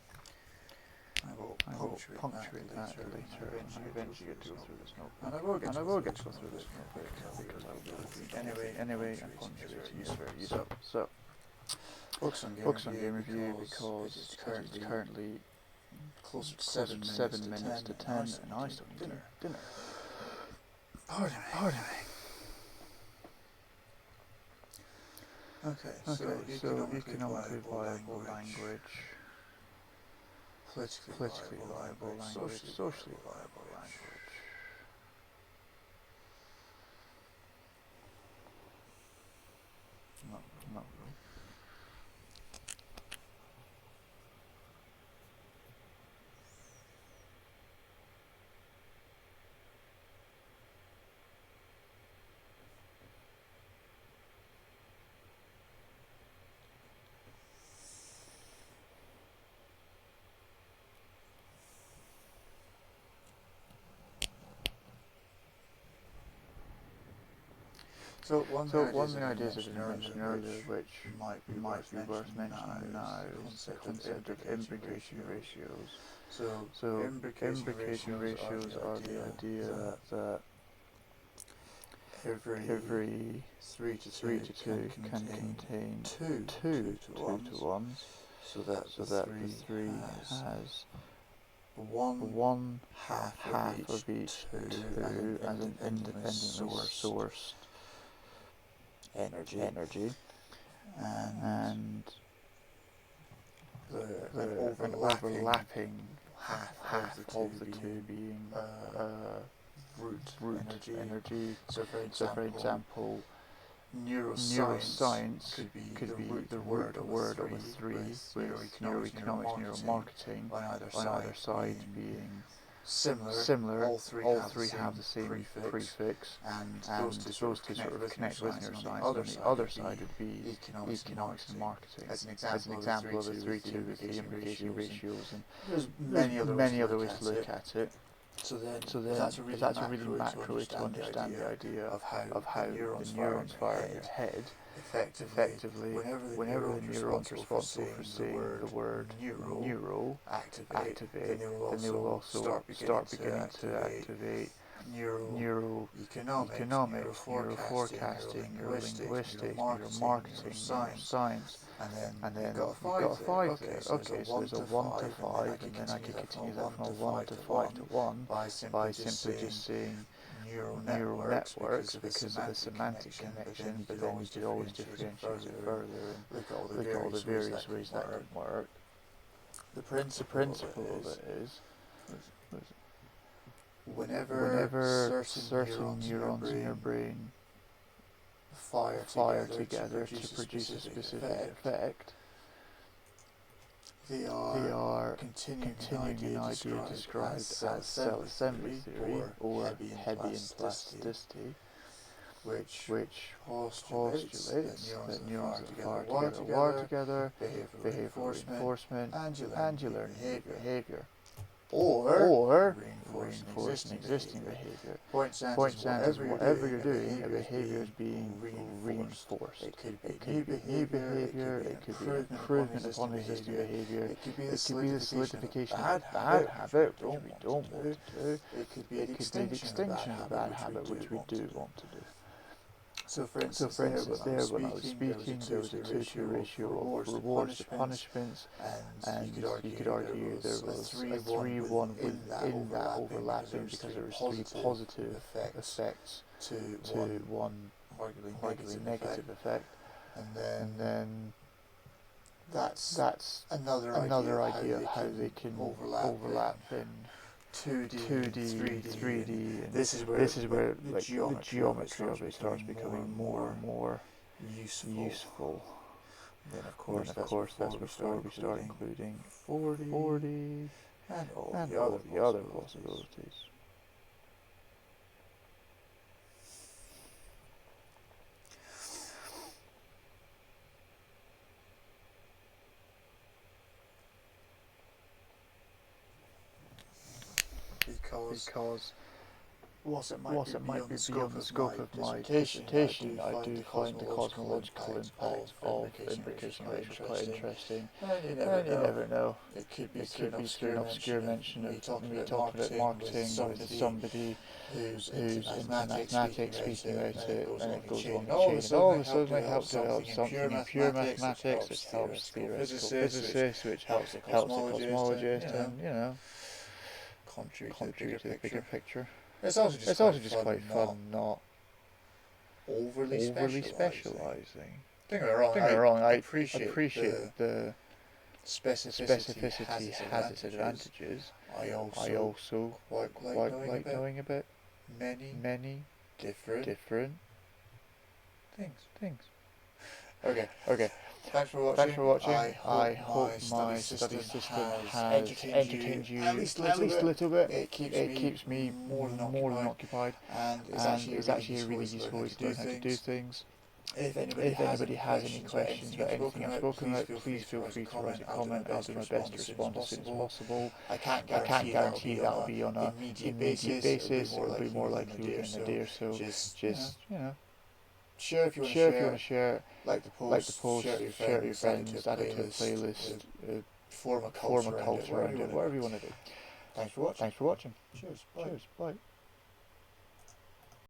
I will punctuate that later when I eventually get to go through this notebook. And I will get to go through this notebook because I will be looking anyway and punctuating is very useful. So, books on game review because it's currently closer to 7 minutes to 10, and I still need dinner. Pardon me. Okay, so economically viable language, politically viable language, socially viable language. No. So one thing I did mention earlier, which might be worth mentioning now, is the concept of imbrication ratios. So imbrication ratios are the idea that every 3 to 2 can contain two 2 to 1s, so that the 3 has one half of each 2 as an independently sourced energy, and an overlapping half of the 2 being root energy. So for example, neuroscience could be the root word of a 3, with neuroeconomics, neuromarketing on either side being similar. All three have the same prefix, and those two sort of connect with neuroscience. And on the other side would be economics and marketing. As an example of the 3-2 with the imbrication ratios, and there's many other ways to look at it. So then if that's a really macro way to understand the idea of how the neurons fire in your head, effectively, whenever the neuron's responsible for seeing the word neural activate, then they will also start beginning to activate neuroeconomics, neuroforecasting, neurolinguistics, neuromarketing, neuroscience, and then you've got a 5 there. Okay, so there's a 1 to 5, and then I could continue that from a 1 to 5 to 1 by simply just saying neural networks because of the semantic connection, but then you could always differentiate it further and look at all the various ways that can work. The principle of it is whenever certain neurons in your brain fire together to produce a specific effect, they are continuing an idea described as cell assembly theory, or Hebbian plasticity, which postulates that neurons that fire together wire together, behavioural reinforcement, and you learn new behaviour. Or reinforce an existing behaviour. Point stands is whatever you're doing, a behaviour is being reinforced. It could be new behaviour, it could be an improvement upon existing behaviour, it could be the solidification of a bad habit, which we don't want to do, it could be the extinction of a bad habit, which we do want to do. So for instance, there when I was speaking, there was a 2-to ratio of rewards to punishments, and you could argue there was a 3-1 within that overlapping, because there was 3 positive effects to 1 arguably negative effect, and then that's another idea of how they can overlap in 2D, 3D, and this is where like the geometry of it starts becoming more and more useful. Then of course that's before we start including 4D and all the other possibilities. Because whilst it might whilst be it might beyond be the beyond scope the of scope my of my dissertation, dissertation, I do find the cosmological impact of imbrication erasure quite interesting. And you And you never know. never know. It could be It through could an be through an obscure obscure mention mention of of me talking me about talking about marketing marketing with with somebody who's into who's into mathematics, mathematics, speaking speaking about about it, it, and and it it goes goes along along the the chain. chain. And all of a And sudden I all of a help sudden I develop helped develop something in pure mathematics, which helps theoretical theoretical physicists, physicists, which helps the helps the cosmologist, cosmologist, and, you know, contribute to the bigger bigger picture. picture. It's also just It's quite also just fun quite not fun not overly overly specialising. specialising. Don't get me Don't get me wrong, I appreciate appreciate the specificity has its advantages. advantages. I I also quite quite knowing like about knowing about many many different things. Okay. Okay, Thanks for watching. thanks for watching. I hope my study system has entertained you at least a little bit. It keeps me more than occupied, and it's actually a really useful way to learn how to do things. If anybody has any questions about anything I've spoken about, please feel free to write a comment. I'll do my best to respond as soon as possible. I can't guarantee that'll be on an immediate immediate basis. basis. It'll be more likely within a day or so. Just you know, share if you want to share. Like the post, share it with your friends, add it to a playlist, form a cult around it, whatever you want to do. Thanks for watching. Thanks for watching. Cheers. Cheers. Bye.